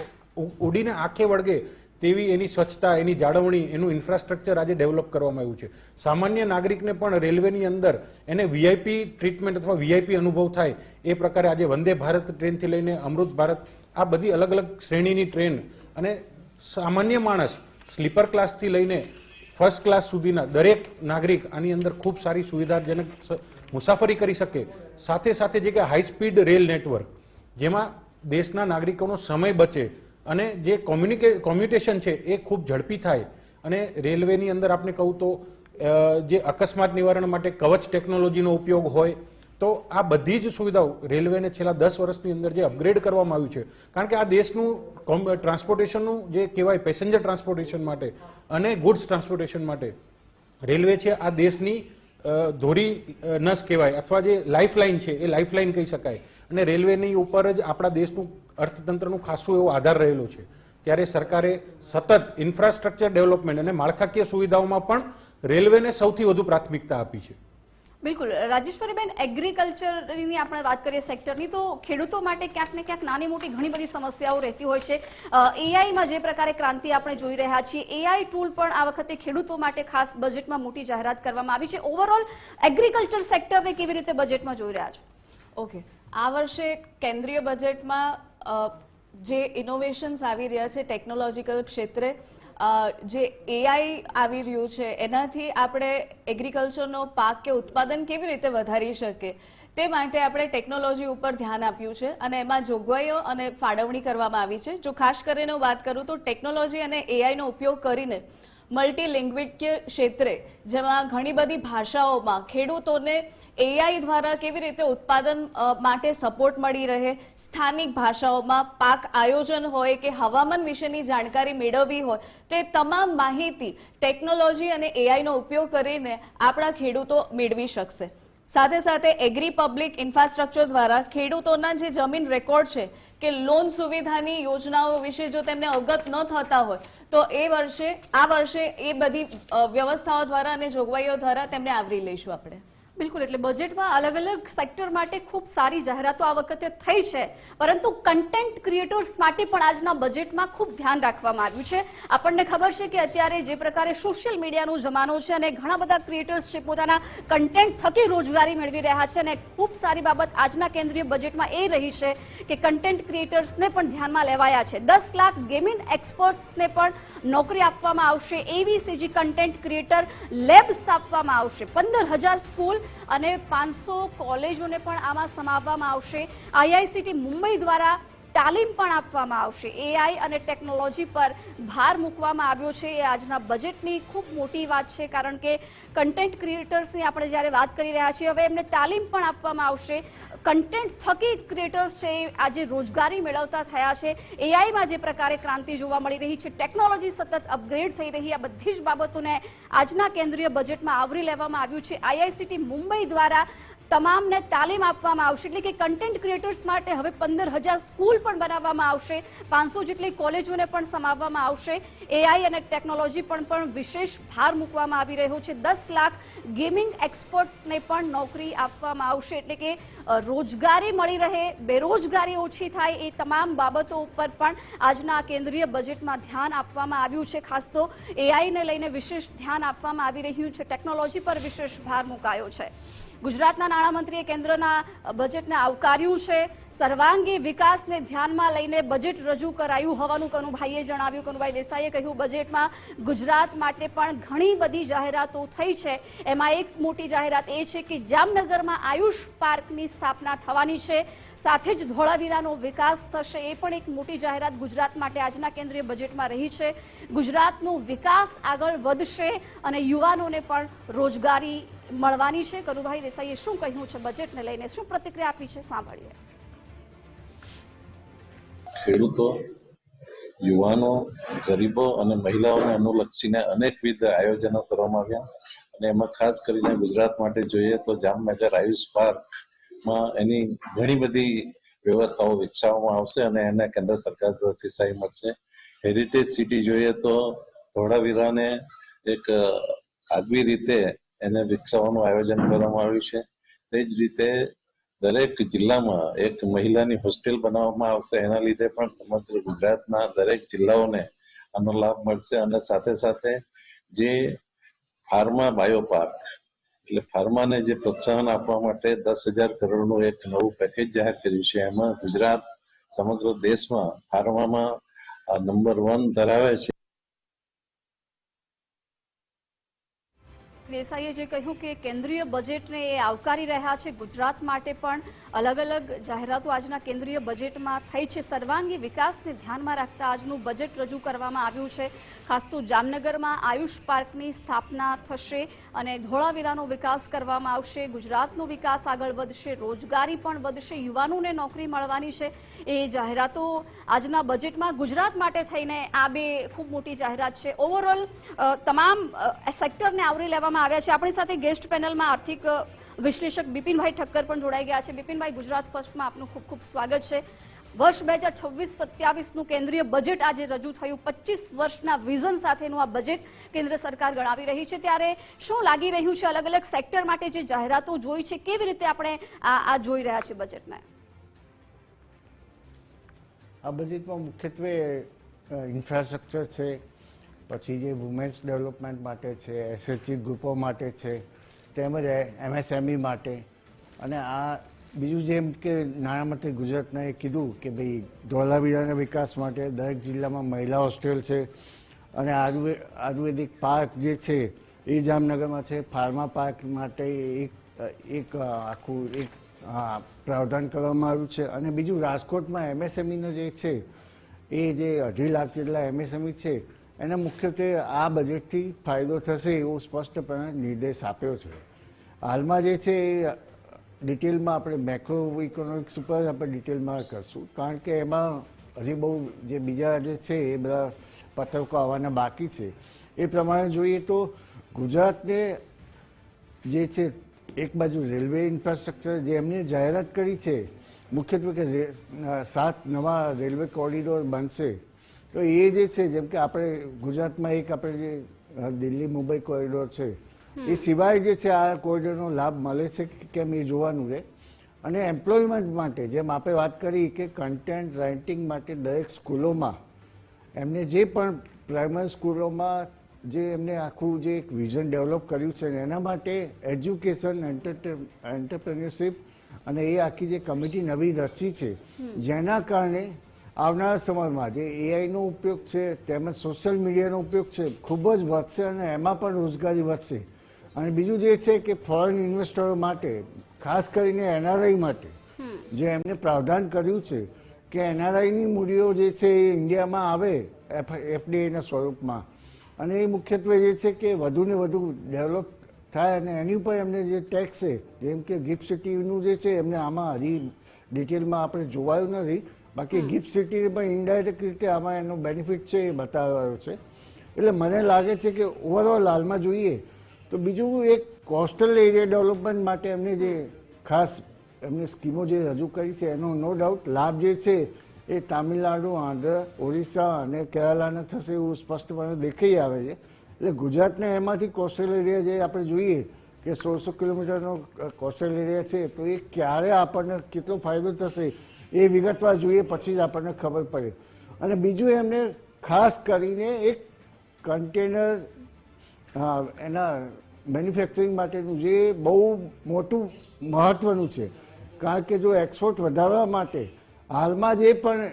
ઉડીને આંખે વળગે તેવી એની સ્વચ્છતા, એની જાળવણી, એનું ઇન્ફ્રાસ્ટ્રક્ચર આજે ડેવલપ કરવામાં આવ્યું છે. સામાન્ય નાગરિકને પણ રેલવેની અંદર એને વીઆઈપી ટ્રીટમેન્ટ અથવા વીઆઈપી અનુભવ થાય એ પ્રકારે આજે વંદે ભારત ટ્રેનથી લઈને અમૃત ભારત, આ બધી અલગ અલગ શ્રેણીની ટ્રેન અને સામાન્ય માણસ સ્લીપર ક્લાસથી લઈને ફર્સ્ટ ક્લાસ સુધીના દરેક નાગરિક આની અંદર ખૂબ સારી સુવિધાજનક મુસાફરી કરી શકે. સાથે સાથે જે કે હાઈ સ્પીડ રેલ નેટવર્ક, જેમાં દેશના નાગરિકોનો સમય બચે અને જે કોમ્યુનિકેશન છે એ ખૂબ ઝડપી થાય. અને રેલવેની અંદર આપણે કહું તો જે અકસ્માત નિવારણ માટે કવચ ટેકનોલોજીનો ઉપયોગ હોય, તો આ બધી જ સુવિધાઓ રેલવેને છેલ્લા 10 વર્ષની અંદર જે અપગ્રેડ કરવામાં આવ્યું છે. કારણ કે આ દેશનું ટ્રાન્સપોર્ટેશનનું જે કહેવાય પેસેન્જર ટ્રાન્સપોર્ટેશન માટે અને ગુડ્સ ટ્રાન્સપોર્ટેશન માટે રેલવે છે આ દેશની ધોરી નસ કહેવાય અથવા જે લાઇફલાઇન છે એ લાઇફલાઇન કહી શકાય. અને રેલવેની ઉપર જ આપણા દેશનું અર્થતંત્રનું ખાસું એવો આધાર રહેલો છે. ત્યારે સરકારે સતત ઇન્ફ્રાસ્ટ્રક્ચર ડેવલપમેન્ટ અને માળખાકીય સુવિધાઓમાં પણ રેલવેને સૌથી વધુ પ્રાથમિકતા આપી છે. બિલકુલ રાજેશ્વરીબેન, એગ્રીકલ્ચરની આપણે વાત કરીએ સેક્ટરની, તો ખેડૂતો માટે ક્યાંક ને ક્યાંક નાની મોટી ઘણી બધી સમસ્યાઓ રહેતી હોય છે. એઆઈમાં જે પ્રકારે ક્રાંતિ આપણે જોઈ રહ્યા છીએ, એઆઈ ટૂલ પણ આ વખતે ખેડૂતો માટે ખાસ બજેટમાં મોટી જાહેરાત કરવામાં આવી છે. ઓવરઓલ એગ્રીકલ્ચર સેક્ટરને કેવી રીતે બજેટમાં જોઈ રહ્યા છો? ઓકે, આ વર્ષે કેન્દ્રીય બજેટમાં જે ઇનોવેશન્સ આવી રહ્યા છે ટેકનોલોજીકલ ક્ષેત્રે, જે એઆઈ આવી રહ્યું છે, એનાથી આપણે એગ્રીકલ્ચરનો પાક કે ઉત્પાદન કેવી રીતે વધારી શકીએ તે માટે આપણે ટેકનોલોજી ઉપર ધ્યાન આપ્યું છે અને એમાં જોગવાઈઓ અને ફાળવણી કરવામાં આવી છે. જો ખાસ કરીને હું વાત કરું તો ટેકનોલોજી અને એઆઈનો ઉપયોગ કરીને મલ્ટીલિંગ્વિડ ક્ષેત્રે, જેમાં ઘણી બધી ભાષાઓમાં ખેડૂતોને એઆઈ દ્વારા કેવી રીતે ઉત્પાદન માટે સપોર્ટ મળી રહે, સ્થાનિક ભાષાઓમાં પાક આયોજન હોય કે હવામાન વિશેની જાણકારી મેળવવી હોય, તે તમામ માહિતી ટેકનોલોજી અને એઆઈનો ઉપયોગ કરીને આપણા ખેડૂતો મેળવી શકશે. સાથે સાથે એગ્રી પબ્લિક ઇન્ફ્રાસ્ટ્રક્ચર દ્વારા ખેડૂતોના જે જમીન રેકોર્ડ છે કે લોન સુવિધાની યોજનાઓ વિશે જો તેમને અવગત ન થતા હોય તો આ વર્ષે એ બધી વ્યવસ્થાઓ દ્વારા અને જોગવાઈઓ દ્વારા તેમને આવરી લઈશું આપણે. બિલકુલ, એટલે બજેટમાં અલગ અલગ સેક્ટર માટે ખૂબ સારી જાહેરાતો આ વખતે થઈ છે, પરંતુ કન્ટેન્ટ ક્રિએટર્સ માટે પણ આજના બજેટમાં ખૂબ ધ્યાન રાખવામાં આવ્યું છે. આપણને ખબર છે કે અત્યારે જે પ્રકારે સોશિયલ મીડિયાનો જમાનો છે અને ઘણા બધા ક્રિએટર્સ છે પોતાના કન્ટેન્ટ થકી રોજગારી મેળવી રહ્યા છે, અને ખૂબ સારી બાબત આજના કેન્દ્રીય બજેટમાં એ રહી છે કે કન્ટેન્ટ ક્રિએટર્સને પણ ધ્યાનમાં લેવાયા છે. 10 લાખ ગેમિંગ એક્સપર્ટ્સને પણ નોકરી આપવામાં આવશે. એવીસીજી કન્ટેન્ટ ક્રિએટર લેબ સ્થાપવામાં આવશે. 15,000 સ્કૂલ અને 500 કોલેજોને પણ આમાં સમાવવામાં આવશે. આઈઆઈસીટી મુંબઈ દ્વારા તાલીમ પણ આપવામાં આવશે. એઆઈ અને ટેકનોલોજી પર ભાર મૂકવામાં આવ્યો છે. એ આજના બજેટની ખૂબ મોટી વાત છે, કારણ કે કન્ટેન્ટ ક્રિએટર્સની આપણે જ્યારે વાત કરી રહ્યા છીએ, હવે એમને તાલીમ પણ આપવામાં આવશે. કન્ટેન્ટ થકી ક્રિએટર્સ છે આજે રોજગારી મેળવતા થયા છે. એઆઈમાં જે પ્રકારે ક્રાંતિ જોવા મળી રહી છે, ટેકનોલોજી સતત અપગ્રેડ થઈ રહી, આ બધી જ બાબતોને આજના કેન્દ્રીય બજેટમાં આવરી લેવામાં આવ્યું છે. આઈઆઈસીટી મુંબઈ દ્વારા તમામને તાલીમ આપવામાં આવશે, એટલે કે કન્ટેન્ટ ક્રિએટર્સ માટે હવે 15,000 સ્કૂલ પણ બનાવવામાં આવશે. 500 જેટલી કોલેજોને પણ સમાવવામાં આવશે. એઆઈ અને ટેકનોલોજી પણ વિશેષ ભાર મૂકવામાં આવી રહ્યો છે. 10 લાખ ગેમિંગ એક્સપર્ટને પણ નોકરી આપવામાં આવશે, એટલે કે રોજગારી મળી રહે, બેરોજગારી ઓછી થાય, એ તમામ બાબતો ઉપર પણ આજના કેન્દ્રીય બજેટમાં ધ્યાન આપવામાં આવ્યું છે. ખાસ તો એઆઈને લઈને વિશેષ ધ્યાન આપવામાં આવી રહ્યું છે. ટેકનોલોજી પર વિશેષ ભાર મુકાયો છે. ગુજરાતના નાણામંત્રીએ કેન્દ્રના બજેટને આવકાર્યું છે. સર્વાંગી વિકાસને ધ્યાનમાં લઈને બજેટ રજૂ કરાયું હોવાનું કનુભાઈએ જણાવ્યું. કનુભાઈ દેસાઈએ કહ્યું બજેટમાં ગુજરાત માટે પણ ઘણી બધી જાહેરાતો થઈ છે. એમાં એક મોટી જાહેરાત એ છે કે જામનગરમાં આયુષ પાર્કની સ્થાપના થવાની છે. સાથે જ ધોળાવીરાનો વિકાસ થશે. એ પણ એક મોટી જાહેરાત ગુજરાત માટે આજના કેન્દ્રીય બજેટમાં રહી છે. ગુજરાતનો વિકાસ આગળ વધશે અને યુવાનોને પણ રોજગારી મળવાની છે. કનુભાઈ દેસાઈએ શું કહ્યું છે બજેટને લઈને, શું પ્રતિક્રિયા આપી છે, સાંભળીએ. ખેડૂતો, યુવાનો, ગરીબો અને મહિલાઓને અનુલક્ષીને અનેકવિધ આયોજનો કરવામાં આવ્યા અને એમાં ખાસ કરીને ગુજરાત માટે જોઈએ તો જામનગર આયુષ પાર્કમાં એની ઘણી બધી વ્યવસ્થાઓ વિકસાવવામાં આવશે અને એને કેન્દ્ર સરકાર તરફથી સહાય મળશે. હેરિટેજ સિટી જોઈએ તો ધોળાવીરાને એક આગવી રીતે એને વિકસાવવાનું આયોજન કરવામાં આવ્યું છે. તે જ રીતે દરેક જિલ્લામાં એક મહિલાની હોસ્ટેલ બનાવવામાં આવશે. એના લીધે પણ સમગ્ર ગુજરાતના દરેક જિલ્લાઓને આનો લાભ મળશે અને સાથે સાથે જે ફાર્મા બાયો પાર્ક એટલે ફાર્માને જે પ્રોત્સાહન આપવા માટે 10,000 કરોડનું એક નવું પેકેજ જાહેર કર્યું છે. એમાં ગુજરાત સમગ્ર દેશમાં ફાર્મામાં નંબર 1 ધરાવે છે. દેસાઈએ જે કહ્યું કે કેન્દ્રીય બજેટને એ આવકારી રહ્યા છે. ગુજરાત માટે પણ અલગ અલગ જાહેરાતો આજના કેન્દ્રીય બજેટમાં થઈ છે. સર્વાંગી વિકાસને ધ્યાનમાં રાખતા આજનું બજેટ રજૂ કરવામાં આવ્યું છે. ખાસ તો જામનગરમાં આયુષ પાર્કની સ્થાપના થશે અને ધોળાવીરાનો વિકાસ કરવામાં આવશે. ગુજરાતનો વિકાસ આગળ વધશે, રોજગારી પણ વધશે, યુવાનોને નોકરી મળવાની છે. એ જાહેરાતો આજના બજેટમાં ગુજરાત માટે થઈને આ બે ખૂબ મોટી જાહેરાત છે. ઓવરઓલ તમામ સેક્ટરને આવરી લેવામાં આવ્યા છે. આપણી સાથે ગેસ્ટ પેનલમાં આર્થિક વિશ્લેષક બિપિનભાઈ ઠક્કર પણ જોડાઈ ગયા છે. બિપિનભાઈ, ગુજરાત ફર્સ્ટમાં આપનું ખૂબ ખૂબ સ્વાગત છે. વર્ષ 2026-27નું કેન્દ્રીય બજેટ આજે રજૂ થયું. 25 વર્ષના વિઝન સાથેનું આ બજેટ કેન્દ્ર સરકાર ગણાવી રહી છે. ત્યારે શું લાગી રહ્યું છે અલગ અલગ સેક્ટર માટે જે જાહેરાતો જોઈ છે, કેવી રીતે આપણે આ જોઈ રહ્યા છે બજેટને? આ બજેટમાં મુખ્યત્વે ઇન્ફ્રાસ્ટ્રક્ચર છે, પછી જે વુમેન્સ ડેવલપમેન્ટ માટે છે, એસએચજી ગ્રુપો માટે છે, તેમજ એમએસએમઈ માટે, અને આ બીજું જેમ કે નાણામંત્રી ગુજરાતના કીધું કે ભાઈ ધોળાવીરાના વિકાસ માટે દરેક જિલ્લામાં મહિલા હોસ્ટેલ છે અને આયુર્વેદિક પાર્ક જે છે એ જામનગરમાં છે. ફાર્મા પાર્ક માટે એક આખું એક પ્રાવધાન કરવામાં આવ્યું છે. અને બીજું રાજકોટમાં એમએસએમઈનો જે છે એ જે 2.5 લાખ જેટલા એમએસએમઈ છે એને મુખ્યત્વે આ બજેટથી ફાયદો થશે એવો સ્પષ્ટપણે નિર્દેશ આપ્યો છે. હાલમાં જે છે એ ડિટેલમાં આપણે મેક્રો ઇકોનોમિક્સ ઉપર આપણે ડિટેલમાં કરશું, કારણ કે એમાં હજી બહુ જે બીજા જે છે એ બધા પત્રકો આવવાના બાકી છે. એ પ્રમાણે જોઈએ તો ગુજરાતને જે છે એક બાજુ રેલવે ઇન્ફ્રાસ્ટ્રક્ચર જે એમને જાહેરાત કરી છે મુખ્યત્વે કે 7 નવા રેલવે કોરિડોર બનશે. તો એ જે છે જેમ કે આપણે ગુજરાતમાં એક આપણે જે દિલ્હી મુંબઈ કોરિડોર છે એ સિવાય જે છે આ કોરિડોરનો લાભ મળે છે કે કેમ એ જોવાનું રહે. અને એમ્પ્લોયમેન્ટ માટે જેમ આપણે વાત કરી કે કન્ટેન્ટ રાઇટિંગ માટે દરેક સ્કૂલોમાં એમને જે પણ પ્રાઇમરી સ્કૂલોમાં જે એમને આખું જે એક વિઝન ડેવલપ કર્યું છે એના માટે એજ્યુકેશન, એન્ટરપ્રેન્યોરશિપ અને એ આખી જે કમિટી નવી રચી છે, જેના કારણે આવનારા સમયમાં જે એઆઈનો ઉપયોગ છે તેમજ સોશિયલ મીડિયાનો ઉપયોગ છે ખૂબ જ વધશે અને એમાં પણ રોજગારી વધશે. અને બીજું જે છે કે ફોરેન ઇન્વેસ્ટરો માટે, ખાસ કરીને એનઆરઆઈ માટે જે એમને પ્રાવધાન કર્યું છે કે એનઆરઆઈની મૂડીઓ જે છે એ ઇન્ડિયામાં આવે એફડીઆઈના સ્વરૂપમાં, અને એ મુખ્યત્વે જે છે કે વધુને વધુ ડેવલપ થાય અને એની ઉપર એમને જે ટેક્સ છે જેમ કે ગિફ્ટ સિટીનું જે છે એમને આમાં હજી ડિટેલમાં આપણે જોવાયું નથી. બાકી ગિફ્ટ સિટી પણ ઇનડાયરેક્ટ રીતે આમાં એનો બેનિફિટ છે એ બતાવ્યો છે. એટલે મને લાગે છે કે ઓવરઓલ હાલમાં જોઈએ તો બીજું એક કોસ્ટલ એરિયા ડેવલપમેન્ટ માટે એમને જે ખાસ એમને સ્કીમો જે રજૂ કરી છે એનો નો ડાઉટ લાભ જે છે એ તામિલનાડુ, આંધ્ર, ઓરિસ્સા અને કેરાલાને થશે એવું સ્પષ્ટપણે દેખાઈ આવે છે. એટલે ગુજરાતને એમાંથી કોસ્ટલ એરિયા જે આપણે જોઈએ કે 1600 કિલોમીટરનો કોસ્ટલ એરિયા છે તો એ ક્યારે આપણને કેટલો ફાયદો થશે એ વિગતવાર જોઈએ પછી જ આપણને ખબર પડે. અને બીજું એમને ખાસ કરીને એક કન્ટેનર એના મેન્યુફેક્ચરિંગ માટેનું જે બહુ મોટું મહત્વનું છે. કારણ કે જો એક્સપોર્ટ વધારવા માટે હાલમાં જે પણ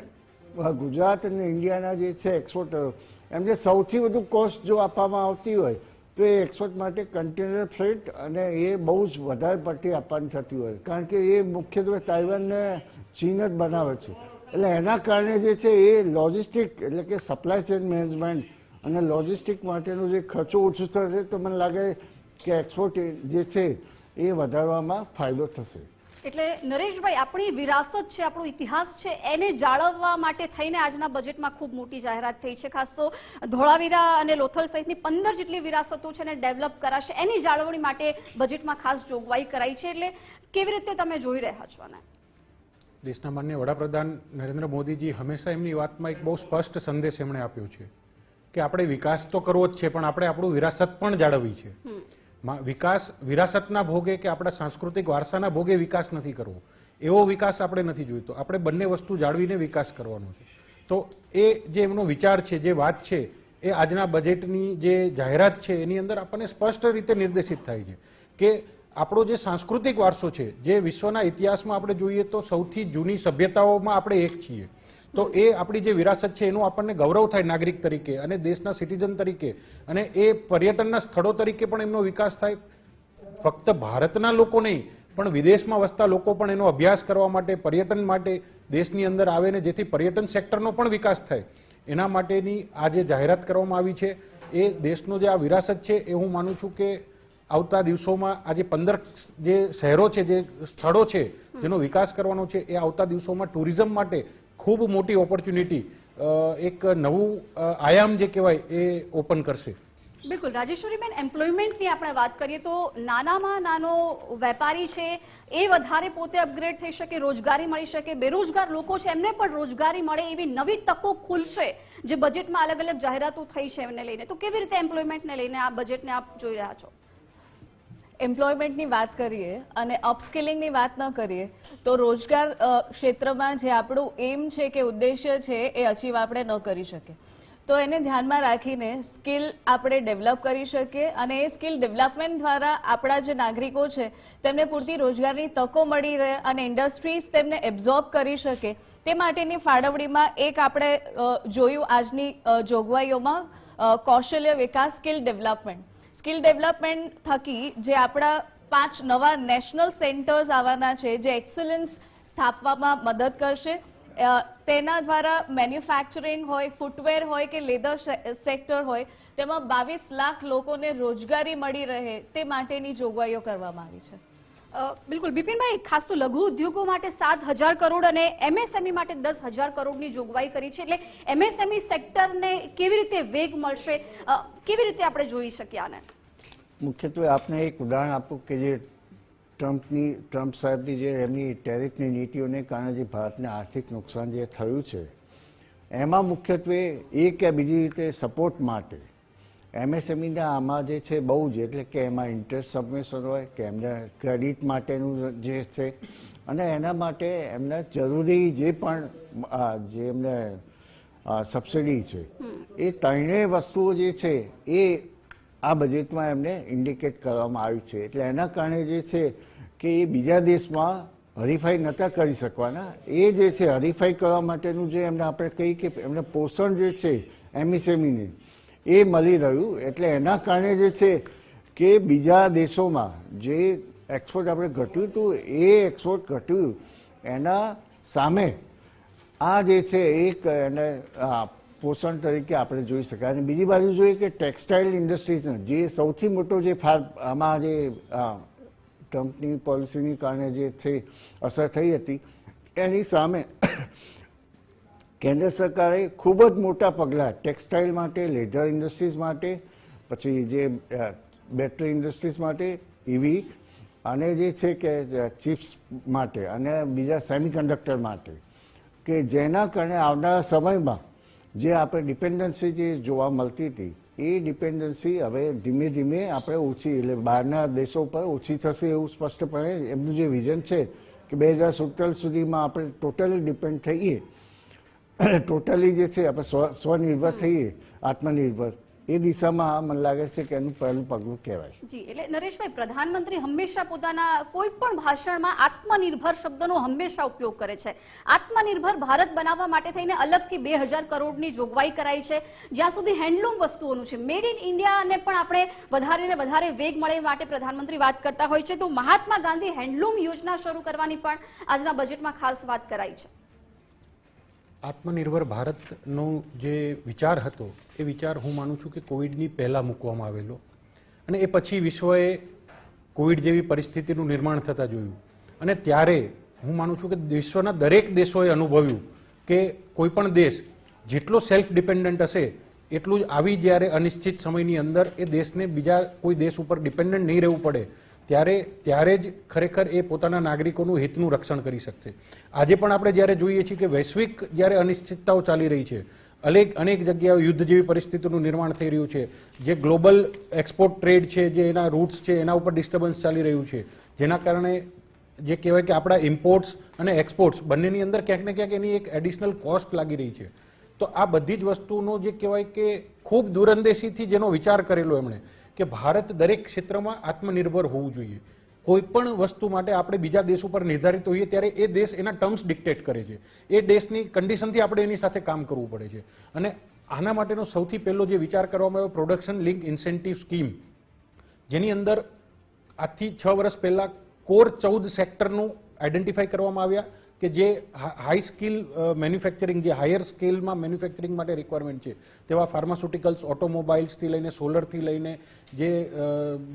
ગુજરાત અને ઇન્ડિયાના જે છે એક્સપોર્ટરો એમને સૌથી વધુ કોસ્ટ જો આપવામાં આવતી હોય તો એ એક્સપોર્ટ માટે કન્ટેનર ફ્રેટ અને એ બહુ જ વધારે પડતી આપવાની થતી હોય. કારણ કે એ મુખ્યત્વે તાઇવાનને ચીન જ બનાવે છે. એટલે એના કારણે જે છે એ લોજિસ્ટિક એટલે કે સપ્લાય ચેન મેનેજમેન્ટ અને લોજિસ્ટિક માટેનો જે ખર્ચો ઓછો થશે તો મને લાગે કે એક્સપોર્ટ જે છે એ વધારવામાં ફાયદો થશે. એટલે નરેશભાઈ, આપણી વિરાસત છે, આપણો ઇતિહાસ છે, એને જાળવવા માટે થઈને આજના બજેટમાં ખૂબ મોટી જાહેરાત થઈ છે. ખાસ તો ધોળાવીરા અને લોથલ સહિતની 15 જેટલી વિરાસતો છે ને ડેવલપ કરાશે, એની જાળવણી માટે બજેટમાં ખાસ જોગવાઈ કરાઈ છે. એટલે કેવી રીતે તમે જોઈ રહ્યા છો આને? દેશના માનનીય વડાપ્રધાન નરેન્દ્ર મોદીજી હંમેશા એમની વાતમાં એક બહુ સ્પષ્ટ સંદેશ એમણે આપ્યો છે કે આપણે વિકાસ તો કરવો જ છે, પણ આપણે આપણું વિરાસત પણ જાળવવી છે. વિકાસ વિરાસતના ભોગે કે આપણા સાંસ્કૃતિક વારસાના ભોગે વિકાસ નથી કરવો, એવો વિકાસ આપણે નથી જોઈતો. આપણે બંને વસ્તુ જાળવીને વિકાસ કરવાનો છે. તો એ જે એમનો વિચાર છે, જે વાત છે, એ આજના બજેટની જે જાહેરાત છે એની અંદર આપણને સ્પષ્ટ રીતે નિર્દેશિત થાય છે કે આપણો જે સાંસ્કૃતિક વારસો છે, જે વિશ્વના ઇતિહાસમાં આપણે જોઈએ તો સૌથી જૂની સભ્યતાઓમાં આપણે એક છીએ. તો એ આપણી જે વિરાસત છે એનું આપણને ગૌરવ થાય નાગરિક તરીકે અને દેશના સિટીઝન તરીકે, અને એ પર્યટનના સ્થળો તરીકે પણ એમનો વિકાસ થાય. ફક્ત ભારતના લોકો નહીં પણ વિદેશમાં વસતા લોકો પણ એનો અભ્યાસ કરવા માટે, પર્યટન માટે દેશની અંદર આવે ને જેથી પર્યટન સેક્ટરનો પણ વિકાસ થાય, એના માટેની આ જે જાહેરાત કરવામાં આવી છે એ દેશનો જે આ વિરાસત છે એ હું માનું છું કે આવતા દિવસોમાં આ જે 15 જે શહેરો છે, જે સ્થળો છે જેનો વિકાસ કરવાનો છે, એ આવતા દિવસોમાં ટુરિઝમ માટે ખૂબ મોટી ઓપોર્ચ્યુનિટી, એક નવું આયામ જે કહેવાય એ ઓપન કરશે. બિલકુલ રાજેશ્વરીબેન, એમ્પ્લોયમેન્ટની આપણે વાત કરીએ તો નાનામાં નાનો વેપારી છે એ વધારે પોતે અપગ્રેડ થઈ શકે, રોજગારી મળી શકે, બેરોજગાર લોકો છે એમને પણ રોજગારી મળે એવી નવી તકો ખુલશે જે બજેટમાં અલગ અલગ જાહેરાતો થઈ છે એમને લઈને. તો કેવી રીતે એમ્પ્લોયમેન્ટને લઈને આ બજેટને આપ જોઈ રહ્યા છો? એમ્પ્લોયમેન્ટની વાત કરીએ અને અપસ્કિલિંગની વાત ન કરીએ તો રોજગાર ક્ષેત્રમાં જે આપણું એમ છે કે ઉદ્દેશ્ય છે એ અચીવ આપણે ન કરી શકીએ. તો એને ધ્યાનમાં રાખીને સ્કિલ આપણે ડેવલપ કરી શકીએ અને એ સ્કિલ ડેવલપમેન્ટ દ્વારા આપણા જે નાગરિકો છે તેમને પૂરતી રોજગારની તકો મળી રહે અને ઇન્ડસ્ટ્રીઝ તેમને એબ્ઝોર્બ કરી શકે, તે માટેની ફાળવણીમાં એક આપણે જોયું આજની જોગવાઈઓમાં કૌશલ્ય વિકાસ, સ્કિલ ડેવલપમેન્ટ થકી જે આપણા 5 નવા નેશનલ સેન્ટર્સ આવવાના છે જે એક્સલન્સ સ્થાપવામાં મદદ કરશે. તેના દ્વારા મેન્યુફેક્ચરિંગ હોય, ફૂટવેર હોય કે લેધર સેક્ટર હોય, તેમાં 22 લાખ લોકોને રોજગારી મળી રહે તે માટેની જોગવાઈઓ કરવામાં આવી છે. બિલકુલ બિપિનભાઈ, ખાસ તો લઘુ ઉદ્યોગો માટે 7,000 કરોડ અને એમએસએમઈ માટે 10,000 કરોડની જોગવાઈ કરી છે. એટલે એમએસએમઈ સેક્ટરને કેવી રીતે વેગ મળશે, કેવી રીતે આપણે જોઈ શકીએ આને? મુખ્યત્વે આપને એક ઉદાહરણ આપું કે જે ટ્રમ્પ સાહેબની જે એમની ટેરિફની નીતિઓને કારણે જે ભારતને આર્થિક નુકસાન જે થયું છે એમાં મુખ્યત્વે એક કે બીજી રીતે સપોર્ટ માટે એમએસએમઈના આમાં જે છે બહુ જ, એટલે કે એમાં ઇન્ટરેસ્ટ સબમિશન હોય કે એમને ક્રેડિટ માટેનું જે છે અને એના માટે એમને જરૂરી જે પણ જે એમને સબસિડી છે એ ત્રણેય વસ્તુઓ જે છે એ આ બજેટમાં એમને ઇન્ડિકેટ કરવામાં આવ્યું છે. એટલે એના કારણે જે છે કે એ બીજા દેશમાં હરીફાઈ નહોતા કરી શકવાના, એ જે છે હરીફાઈ કરવા માટેનું જે એમને આપણે કહીએ કે એમને પોષણ જે છે એમએસએમઈને એ મળી રહ્યું. એટલે એના કારણે જે છે કે બીજા દેશોમાં જે એક્સપોર્ટ આપણે ઘટ્યું હતું એ એક્સપોર્ટ ઘટ્યું એના સામે આ જે છે એક એને પોષણ તરીકે આપણે જોઈ શકાય. અને બીજી બાજુ જોઈએ કે ટેક્સટાઇલ ઇન્ડસ્ટ્રીઝ જે સૌથી મોટો જે આમાં જે ટ્રમ્પની પોલિસીની કારણે જે છે અસર થઈ હતી એની સામે કેન્દ્ર સરકારે ખૂબ જ મોટા પગલાં ટેક્સટાઇલ માટે, લેધર ઇન્ડસ્ટ્રીઝ માટે, પછી જે બેટરી ઇન્ડસ્ટ્રીઝ માટે, ઇવી અને જે છે કે ચિપ્સ માટે અને બીજા સેમિકન્ડક્ટર માટે, કે જેના કારણે આવનારા સમયમાં જે આપણે ડિપેન્ડન્સી જે જોવા મળતી હતી એ ડિપેન્ડન્સી હવે ધીમે ધીમે આપણે ઓછી, એટલે બહારના દેશો પર ઓછી થશે એવું સ્પષ્ટપણે એમનું જે વિઝન છે કે 2047 સુધીમાં આપણે ટોટલી ડિપેન્ડ થઈએ, ટોટલી જે છે આપણે સ્વનિર્ભર થઈએ, આત્મનિર્ભર, એ દિશામાં મને લાગે છે કે એનું પહેલું પગલું કહેવાય. જી, એટલે નરેશભાઈ, પ્રધાનમંત્રી હંમેશા પોતાના કોઈ પણ ભાષણમાં આત્મનિર્ભર શબ્દનો હંમેશા ઉપયોગ કરે છે. આત્મનિર્ભર ભારત બનાવવા માટે થઈને અલગથી 2000 કરોડની જોગવાઈ કરાઈ છે. જ્યાં સુધી હેન્ડલૂમ વસ્તુઓનું છે, મેડ ઇન ઇન્ડિયાને પણ આપણે વધારે ને વધારે વેગ મળે માટે પ્રધાનમંત્રી વાત કરતા હોય છે. તો મહાત્મા ગાંધી હેન્ડલૂમ યોજના શરૂ કરવાની પણ આજના બજેટમાં ખાસ વાત કરાઈ છે. આત્મનિર્ભર ભારતનો જે વિચાર હતો એ વિચાર હું માનું છું કે કોવિડની પહેલાં મૂકવામાં આવેલો, અને એ પછી વિશ્વએ કોવિડ જેવી પરિસ્થિતિનું નિર્માણ થતાં જોયું. અને ત્યારે હું માનું છું કે વિશ્વના દરેક દેશોએ અનુભવ્યું કે કોઈ પણ દેશ જેટલો સેલ્ફ ડિપેન્ડન્ટ હશે એટલું જ આવી જ્યારે અનિશ્ચિત સમયની અંદર એ દેશને બીજા કોઈ દેશ ઉપર ડિપેન્ડન્ટ નહીં રહેવું પડે ત્યારે જ ખરેખર એ પોતાના નાગરિકોનું હિતનું રક્ષણ કરી શકશે. આજે પણ આપણે જ્યારે જોઈએ છીએ કે વૈશ્વિક જ્યારે અનિશ્ચિતતાઓ ચાલી રહી છે, અનેક જગ્યાએ યુદ્ધ જેવી પરિસ્થિતિનું નિર્માણ થઈ રહ્યું છે, જે ગ્લોબલ એક્સપોર્ટ ટ્રેડ છે, જે એના રૂટ્સ છે એના ઉપર ડિસ્ટર્બન્સ ચાલી રહ્યું છે, જેના કારણે જે કહેવાય કે આપણા ઇમ્પોર્ટ્સ અને એક્સપોર્ટ્સ બંનેની અંદર ક્યાંક ને ક્યાંક એની એક એડિશનલ કોસ્ટ લાગી રહી છે. તો આ બધી જ વસ્તુનો જે કહેવાય કે ખૂબ દૂરંદેશીથી જેનો વિચાર કરેલો એમણે કે ભારત દરેક ક્ષેત્રમાં આત્મનિર્ભર હોવું જોઈએ. કોઈ પણ વસ્તુ માટે આપણે બીજા દેશ ઉપર નિર્ધારિત હોઈએ ત્યારે એ દેશ એના ટર્મ્સ ડિક્ટેટ કરે છે, એ દેશની કન્ડિશનથી આપણે એની સાથે કામ કરવું પડે છે. અને આના માટેનો સૌથી પહેલો જે વિચાર કરવામાં આવ્યો પ્રોડક્શન લિંક ઇન્સેન્ટિવ સ્કીમ, જેની અંદર આજથી 6 વર્ષ પહેલા કોર 14 સેક્ટરનું આઈડેન્ટિફાઈ કરવામાં આવ્યા કે જે હાઈ સ્કિલ મેન્યુફેક્ચરિંગ, જે હાયર સ્કેલમાં મેન્યુફેક્ચરિંગ માટે રિક્વાયરમેન્ટ છે, તેવા ફાર્માસ્યુટિકલ્સ, ઓટોમોબાઈલ્સથી લઈને સોલરથી લઈને જે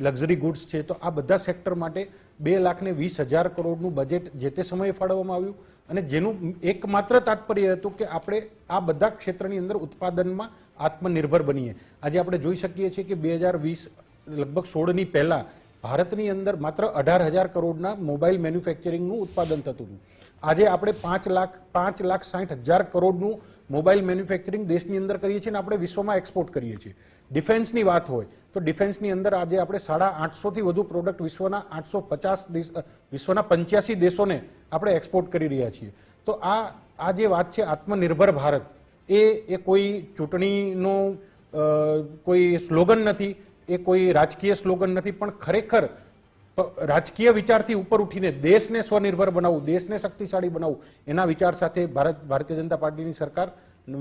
લક્ઝરી ગુડ્સ છે, તો આ બધા સેક્ટર માટે 2,20,000 કરોડનું બજેટ જે તે સમયે ફાળવવામાં આવ્યું. અને જેનું એકમાત્ર તાત્પર્ય હતું કે આપણે આ બધા ક્ષેત્રની અંદર ઉત્પાદનમાં આત્મનિર્ભર બનીએ. આજે આપણે જોઈ શકીએ છીએ કે 2020 લગભગ 16ની પહેલા ભારતની અંદર માત્ર 18,000 કરોડના મોબાઈલ મેન્યુફેક્ચરિંગનું ઉત્પાદન થતું હતું. આજે આપણે 5,60,000 કરોડનું મોબાઈલ મેન્યુફેક્ચરિંગ દેશની અંદર કરીએ છીએ અને આપણે વિશ્વમાં એક્સપોર્ટ કરીએ છીએ. ડિફેન્સની વાત હોય તો ડિફેન્સની અંદર આજે આપણે 850થી વધુ પ્રોડક્ટ વિશ્વના 85 દેશોને આપણે એક્સપોર્ટ કરી રહ્યા છીએ. તો આ જે વાત છે આત્મનિર્ભર ભારત, એ કોઈ ચૂંટણીનો કોઈ સ્લોગન નથી, એ કોઈ રાજકીય સ્લોગન નથી, પણ ખરેખર રાજકીય વિચારથી ઉપર ઉઠીને દેશને સ્વનિર્ભર બનાવવું, દેશને શક્તિશાળી બનાવવું, એના વિચાર સાથે ભારતીય જનતા પાર્ટીની સરકાર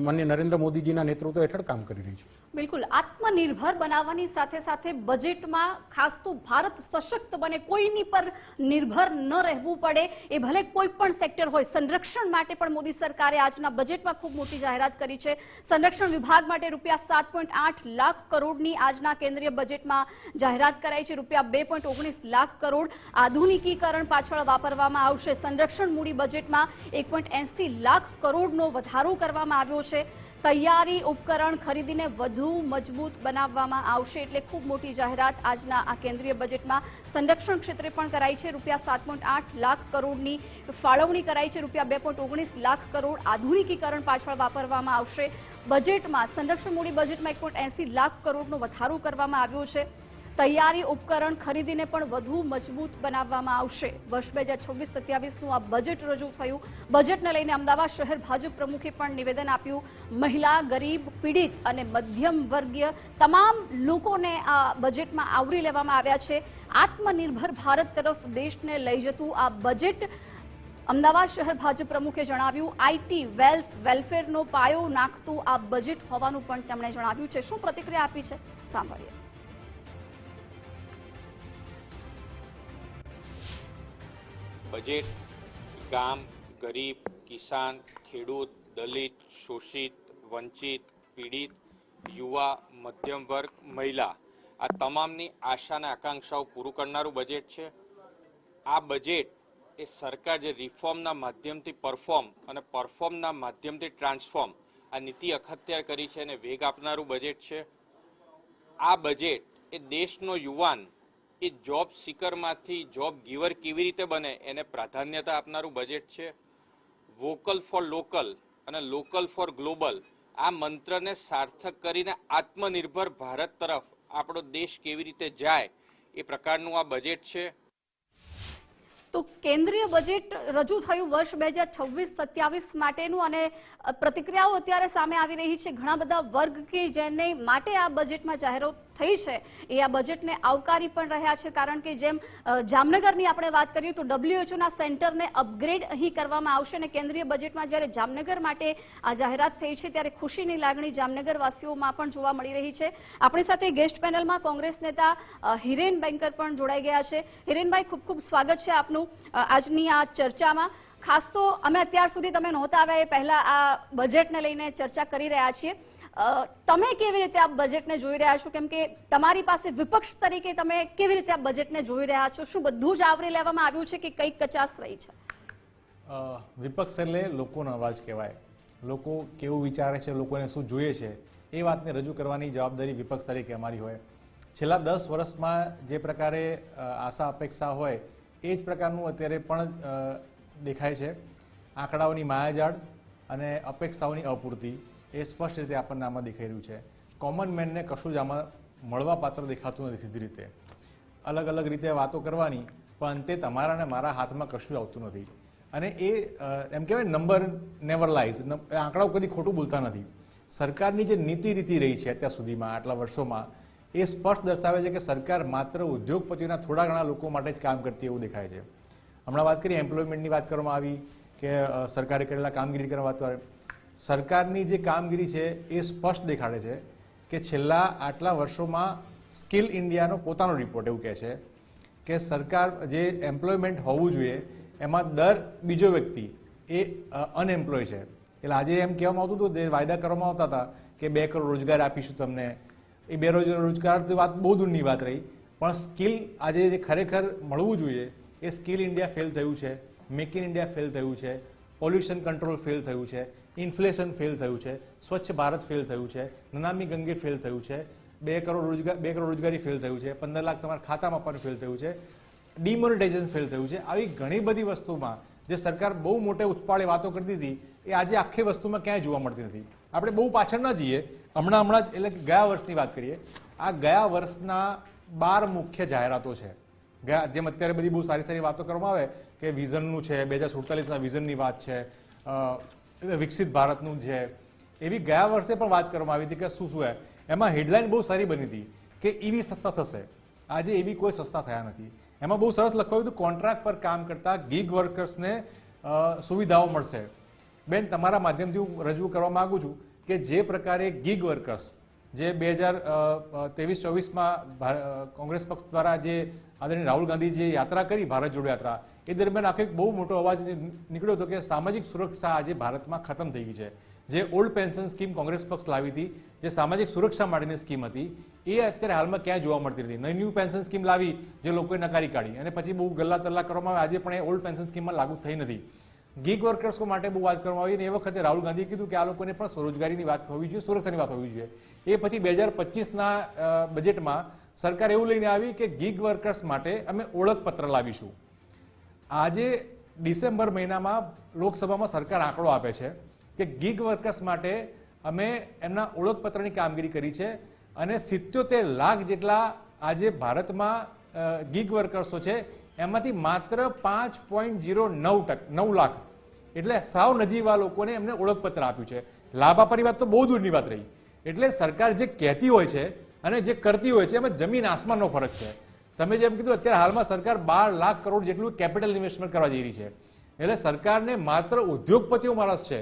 માનનીય નરેન્દ્ર મોદીજીના નેતૃત્વ હેઠળ કામ કરી રહી છે. બિલકુલ, આત્મનિર્ભર બનાવવાની સાથે સાથે બજેટમાં ખાસ તો ભારત સશક્ત બને, કોઈની પર નિર્ભર ન રહેવું પડે, એ ભલે કોઈ પણ સેક્ટર હોય. સંરક્ષણ માટે પણ મોદી સરકારે આજના બજેટમાં ખૂબ મોટી જાહેરાત કરી છે. સંરક્ષણ વિભાગ માટે ₹7.8 લાખ કરોડની આજના કેન્દ્રીય બજેટમાં જાહેરાત કરાઈ છે. ₹2.19 લાખ કરોડ આધુનિકીકરણ પાછળ વાપરવામાં આવશે. સંરક્ષણ મૂડી બજેટમાં 1.80 લાખ કરોડનો વધારો કરવામાં આવ્યો છે. તૈયારી ઉપકરણ ખરીદીને વધુ મજબૂત બનાવવામાં આવશે. એટલે ખૂબ મોટી જાહેરાત આજના આ કેન્દ્રીય બજેટમાં સંરક્ષણ ક્ષેત્રે પણ કરાઈ છે. ₹7.8 લાખ કરોડની ફાળવણી કરાઈ છે. ₹2.19 લાખ કરોડ આધુનિકીકરણ પાછળ વાપરવામાં આવશે. બજેટમાં સંરક્ષણ મૂડી બજેટમાં 1.80 લાખ કરોડનો વધારો કરવામાં આવ્યો છે. તૈયારી ઉપકરણ ખરીદીને પણ વધુ મજબૂત બનાવવામાં આવશે. વર્ષ 2026-27નું આ બજેટ રજૂ થયું. બજેટને લઈને અમદાવાદ શહેર ભાજપ પ્રમુખે પણ નિવેદન આપ્યું. મહિલા, ગરીબ, પીડિત અને મધ્યમ વર્ગીય તમામ લોકોને આ બજેટમાં આવરી લેવામાં આવ્યા છે. આત્મનિર્ભર ભારત તરફ દેશને લઈ જતું આ બજેટ, અમદાવાદ શહેર ભાજપ પ્રમુખે જણાવ્યું. આઈટી, વેલ્થ, વેલફેરનો પાયો નાખતું આ બજેટ હોવાનું પણ તેમણે જણાવ્યું છે. શું પ્રતિક્રિયા આપી છે, સાંભળીએ. બજેટ ગામ, ગરીબ, કિસાન, ખેડૂત, દલિત, શોષિત, વંચિત, પીડિત, યુવા, મધ્યમ વર્ગ, મહિલા, આ તમામની આશા અને આકાંક્ષાઓ પૂરું કરનારું બજેટ છે. આ બજેટ એ સરકાર જે રિફોર્મના માધ્યમથી પરફોર્મ અને પરફોર્મના માધ્યમથી ટ્રાન્સફોર્મ આ નીતિ અખત્યાર કરી છે અને વેગ આપનારું બજેટ છે. આ બજેટ એ દેશનો યુવાન એ જોબ સિકરમાંથી જોબ ગીવર કેવી રીતે બને એને પ્રાધાન્યતા આપનારું બજેટ છે. વોકલ ફોર લોકલ અને લોકલ ફોર ગ્લોબલ આ મંત્રને સાર્થક કરીને આત્મનિર્ભર ભારત તરફ આપણો દેશ કેવી રીતે જાય એ પ્રકારનું આ બજેટ છે. તો કેન્દ્રીય બજેટ રજૂ થયું વર્ષ 2026-27 માટેનું અને પ્રતિક્રિયાઓ અત્યારે સામે આવી રહી છે. ઘણા બધા વર્ગ કે જેને માટે આ બજેટમાં જાહેરાત થઈ છે એ આ બજેટને આવકારી પણ રહ્યા છે, કારણ કે જેમ જામનગરની આપણે વાત કરીએ તો WHO ના સેન્ટરને અપગ્રેડ અહીં કરવામાં આવશે અને કેન્દ્રીય બજેટમાં જ્યારે જામનગર માટે આ જાહેરાત થઈ છે ત્યારે ખુશીની લાગણી જામનગર વાસીઓમાં પણ જોવા મળી રહી છે. આપણી સાથે ગેસ્ટ પેનલમાં કોંગ્રેસ નેતા હિરેન બેંકર પણ જોડાઈ ગયા છે. હિરેનભાઈ, ખૂબ ખૂબ સ્વાગત છે આપનું આજની આ ચર્ચામાં. ખાસ તો અમે અત્યાર સુધી તમે નહોતા આવ્યા એ પહેલા આ બજેટને લઈને ચર્ચા કરી રહ્યા છીએ. તમે કેવી રીતે આ બજેટને જોઈ રહ્યા છો, કેમ કે તમારી પાસે વિપક્ષ તરીકે તમે કેવી રીતે આ બજેટને જોઈ રહ્યા છો? શું બધું જ આવરી લેવામાં આવ્યું છે કે કંઈક કચાશ રહી છે? વિપક્ષ એટલે લોકોનો અવાજ કહેવાય. લોકો કેવું વિચારે છે, લોકોને શું જોઈએ છે, એ વાતને રજૂ કરવાની જવાબદારી વિપક્ષ તરીકે અમારી હોય. છેલ્લા 10 વર્ષમાં જે પ્રકારે આશા અપેક્ષા હોય એ જ પ્રકારનું અત્યારે પણ દેખાય છે. આંકડાઓની માયાજાળ અને અપેક્ષાઓની અપૂર્તિ એ સ્પષ્ટ રીતે આપણને આમાં દેખાઈ રહ્યું છે. કોમન મેનને કશું જ આમાં મળવા પાત્ર દેખાતું નથી. સીધી રીતે અલગ અલગ રીતે વાતો કરવાની, પણ અંતે તમારા અને મારા હાથમાં કશું આવતું નથી. અને એ એમ કહેવાય નંબર નેવર લાઈઝ, આંકડાઓ કદી ખોટું બોલતા નથી. સરકારની જે નીતિ રીતિ રહી છે અત્યાર સુધીમાં આટલા વર્ષોમાં એ સ્પષ્ટ દર્શાવે છે કે સરકાર માત્ર ઉદ્યોગપતિઓના થોડા ઘણા લોકો માટે જ કામ કરતી એવું દેખાય છે. હમણાં વાત કરીએ એમ્પ્લોયમેન્ટની વાત કરવામાં આવી કે સરકારે કરેલા કામગીરી કરવા વાત કરે. સરકારની જે કામગીરી છે એ સ્પષ્ટ દેખાડે છે કે છેલ્લા આટલા વર્ષોમાં સ્કિલ ઇન્ડિયાનો પોતાનો રિપોર્ટ એવું કહે છે કે સરકાર જે એમ્પ્લોયમેન્ટ હોવું જોઈએ એમાં દર બીજો વ્યક્તિ એ અનએમ્પ્લોય છે. એટલે આજે એમ કહેવામાં આવતું હતું, જે વાયદા કરવામાં આવતા હતા કે 2 કરોડ રોજગાર આપીશું તમને, એ બેરોજગાર તો વાત બહુ દૂરની વાત રહી. પણ સ્કિલ આજે જે ખરેખર મળવું જોઈએ એ સ્કિલ ઇન્ડિયા ફેલ થયું છે, મેક ઇન ઇન્ડિયા ફેલ થયું છે, પોલ્યુશન કંટ્રોલ ફેલ થયું છે, ઇન્ફ્લેશન ફેલ થયું છે, સ્વચ્છ ભારત ફેલ થયું છે, નમામિ ગંગે ફેલ થયું છે, 2 કરોડ રોજગારી ફેલ થયું છે, 15 લાખ તમારા ખાતામાં પણ ફેલ થયું છે, ડિમોનેટાઇઝેશન ફેલ થયું છે. આવી ઘણી બધી વસ્તુમાં જે સરકાર બહુ મોટે ઉછપાળે વાતો કરતી હતી એ આજે આખી વસ્તુમાં ક્યાંય જોવા મળતી નથી. આપણે બહુ પાછળ ના જઈએ, હમણાં જ એટલે ગયા વર્ષની વાત કરીએ. આ ગયા વર્ષના 12 મુખ્ય જાહેરાતો છે. જેમ અત્યારે બધી બહુ સારી સારી વાતો કરવામાં આવે કે વિઝનનું છે, 2047ના વિઝનની વાત છે, વિકસિત ભારતનું છે, એવી ગયા વર્ષે પણ વાત કરવામાં આવી હતી કે શું શું એમાં હેડલાઇન બહુ સારી બની હતી કે ઈવી સસ્તા થશે. આજે એવી કોઈ સસ્તા થયા નથી. એમાં બહુ સરસ લખાયું હતું કોન્ટ્રાક્ટ પર કામ કરતા ગીગ વર્કર્સને સુવિધાઓ મળશે. બેન, તમારા માધ્યમથી હું રજૂ કરવા માંગુ છું કે જે પ્રકારે ગીગ વર્કર્સ જે 2023-24માં કોંગ્રેસ પક્ષ દ્વારા જે આદરણીય રાહુલ ગાંધી જે યાત્રા કરી, ભારત જોડો યાત્રા, એ દરમિયાન આખો એક બહુ મોટો અવાજ નીકળ્યો હતો કે સામાજિક સુરક્ષા આજે ભારતમાં ખતમ થઈ ગઈ છે. જે ઓલ્ડ પેન્શન સ્કીમ કોંગ્રેસ પક્ષ લાવી હતી, જે સામાજિક સુરક્ષા માટેની સ્કીમ હતી, એ અત્યારે હાલમાં ક્યાંય જોવા મળતી નથી. ન્યૂ પેન્શન સ્કીમ લાવી જે લોકોએ નકારી કાઢી અને પછી બહુ ગલ્લા તલ્લા કરવામાં આવે, આજે પણ એ ઓલ્ડ પેન્શન સ્કીમમાં લાગુ થઈ નથી. ગીગ વર્કર્સ માટે બહુ વાત કરવામાં આવી અને એ વખતે રાહુલ ગાંધીએ કીધું કે આ લોકોને પણ સ્વરોજગારીની વાત હોવી જોઈએ, સુરક્ષાની વાત હોવી જોઈએ. એ પછી 2025ના બજેટમાં સરકાર એવું લઈને આવી કે ગીગ વર્કર્સ માટે અમે ઓળખપત્ર લાવીશું. આજે ડિસેમ્બર મહિનામાં લોકસભામાં સરકાર આંકડો આપે છે કે ગીગ વર્કર્સ માટે અમે એમના ઓળખપત્રની કામગીરી કરી છે અને 77 લાખ જેટલા આજે ભારતમાં ગીગ વર્કર્સો છે, એમાંથી માત્ર 5.09 લાખ એટલે સાવ નજીવા લોકોને એમને ઓળખપત્ર આપ્યું છે. લાભ આપવાની વાત તો બહુ દૂરની વાત રહી. એટલે સરકાર જે કહેતી હોય છે અને જે કરતી હોય છે એમાં જમીન આસમાનનો ફરક છે. તમે જેમ કીધું અત્યારે હાલમાં સરકાર 12 લાખ કરોડ જેટલું કેપિટલ ઇન્વેસ્ટમેન્ટ કરવા જઈ રહી છે. એટલે સરકારને માત્ર ઉદ્યોગપતિઓમાં રસ છે.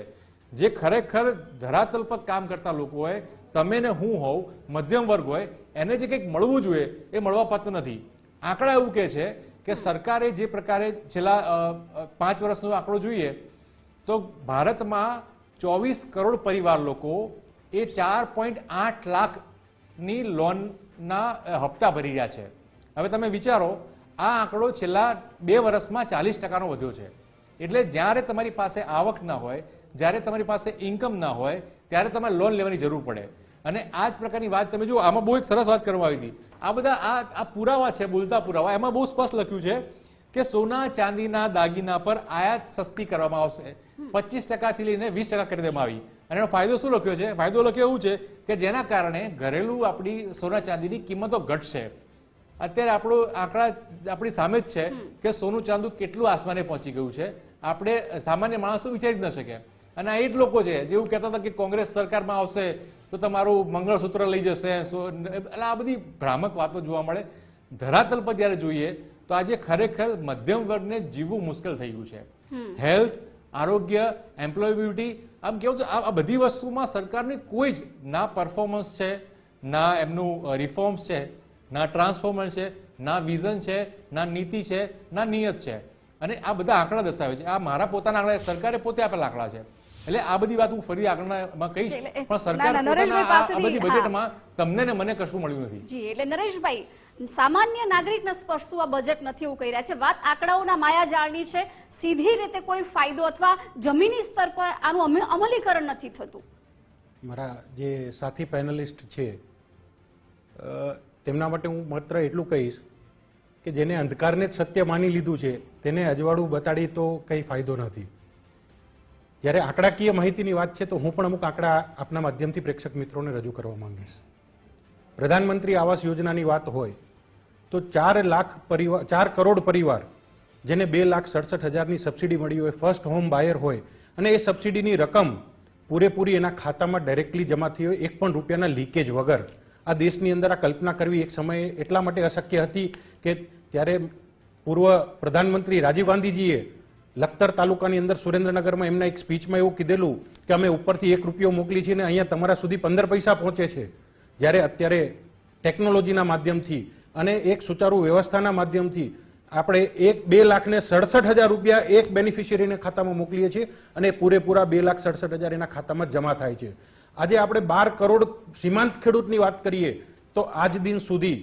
જે ખરેખર ધરાતલ પર કામ કરતા લોકો હોય, તમે ને હું હોવ, મધ્યમ વર્ગ હોય, એને જે કંઈક મળવું જોઈએ એ મળવા પાત્ર નથી. આંકડા એવું કહે છે કે સરકારે જે પ્રકારે છેલ્લા 5 વર્ષનો આંકડો જોઈએ તો ભારતમાં 24 કરોડ પરિવાર લોકો એ 4.8 લાખની લોનના હપ્તા ભરી રહ્યા છે. હવે તમે વિચારો, આ આંકડો છેલ્લા 2 વર્ષમાં 40% વધ્યો છે. એટલે જ્યારે તમારી પાસે આવક ના હોય, જ્યારે તમારી પાસે ઇન્કમ ના હોય, ત્યારે તમારે લોન લેવાની જરૂર પડે. અને આ જ પ્રકારની વાત તમે જુઓ, આમાં બહુ એક સરસ વાત કરવામાં આવી હતી. આ બધા આ પુરાવા છે, બોલતા પુરાવા. એમાં બહુ સ્પષ્ટ લખ્યું છે કે સોના ચાંદીના દાગીના પર આયાત સસ્તી કરવામાં આવશે, 25% લઈને 20% કરી દેવામાં આવી. અને એનો ફાયદો શું લખ્યો છે? ફાયદો લખ્યો એવું છે કે જેના કારણે ઘરેલું આપણી સોના ચાંદીની કિંમતો ઘટશે. અત્યારે આપણો આંકડા આપણી સામે જ છે કે સોનું ચાંદુ કેટલું આસમાને પહોંચી ગયું છે, આપણે સામાન્ય માણસો વિચારી જ ન શકે. અને આ એ જ લોકો છે જેવું કહેતા હતા કે કોંગ્રેસ સરકારમાં આવશે તો તમારું મંગળસૂત્ર લઈ જશે, એટલે આ બધી ભ્રામક વાતો જોવા મળે. ધરાતલ પર જ્યારે જોઈએ તો આજે ખરેખર મધ્યમ વર્ગને જીવવું મુશ્કેલ થઈ ગયું છે. હેલ્થ, આરોગ્ય, એમ્પ્લોયબિલિટી, આમ કેવું તો આ બધી વસ્તુમાં સરકારની કોઈ જ ના પરફોર્મન્સ છે, ના એમનું રિફોર્મ્સ છે, ના ટ્રાન્સફોર્મન્સ છે, ના વિઝન છે, ના નીતિ છે, ના નિયત છે. અને આ બધા આંકડા દર્શાવે છે. આ મારા પોતાના આંકડા, સરકારે પોતે આપેલા આંકડા છે. એટલે આ બધી વાત હું ફરી આંકડામાં કહીશ, પણ સરકાર પોતાના આ બધી બજેટમાં તમને ને મને કશું મળ્યું નથી. જી, એટલે નરેશભાઈ, સામાન્ય નાગરિકને સ્પર્શતું આ બજેટ નથી એવું કહી રહ્યા છે. વાત આંકડાઓના માયાજાળની છે. સીધી રીતે કોઈ ફાયદો અથવા જમીની સ્તર પર આનું અમલીકરણ નથી થતું. મારા જે સાથી પેનલિસ્ટ છે તેમના માટે હું માત્ર એટલું કહીશ કે જેને અંધકારને જ સત્ય માની લીધું છે તેને અજવાળું બતાડી તો કંઈ ફાયદો નથી. જ્યારે આંકડાકીય માહિતીની વાત છે તો હું પણ અમુક આંકડા આપના માધ્યમથી પ્રેક્ષક મિત્રોને રજૂ કરવા માંગીશ. પ્રધાનમંત્રી આવાસ યોજનાની વાત હોય તો 4 કરોડ પરિવાર જેને 2,67,000ની સબસિડી મળી હોય, ફર્સ્ટ હોમ બાયર હોય અને એ સબસિડીની રકમ પૂરેપૂરી એના ખાતામાં ડાયરેક્ટલી જમા થઈ હોય, 1 પણ રૂપિયાના લીકેજ વગર. આ દેશની અંદર આ કલ્પના કરવી એક સમયે એટલા માટે અશક્ય હતી કે ત્યારે પૂર્વ પ્રધાનમંત્રી રાજીવ ગાંધીજીએ લખતર તાલુકાની અંદર સુરેન્દ્રનગરમાં એમના એક સ્પીચમાં એવું કીધેલું કે અમે ઉપરથી 1 રૂપિયો મોકલી છે ને અહીંયા તમારા સુધી 15 પૈસા પહોંચે છે. જ્યારે અત્યારે ટેકનોલોજીના માધ્યમથી અને એક સુચારુ વ્યવસ્થાના માધ્યમથી આપણે 2,67,000 રૂપિયા એક બેનિફિશિયરીને ખાતામાં મોકલીએ છીએ અને પૂરેપૂરા 2,67,000 એના ખાતામાં જમા થાય છે. આજે આપણે 12 કરોડ સીમાંત ખેડૂતની વાત કરીએ તો આજ દિન સુધી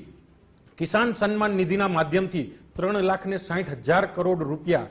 કિસાન સન્માન નિધિના માધ્યમથી 3,60,000 કરોડ રૂપિયા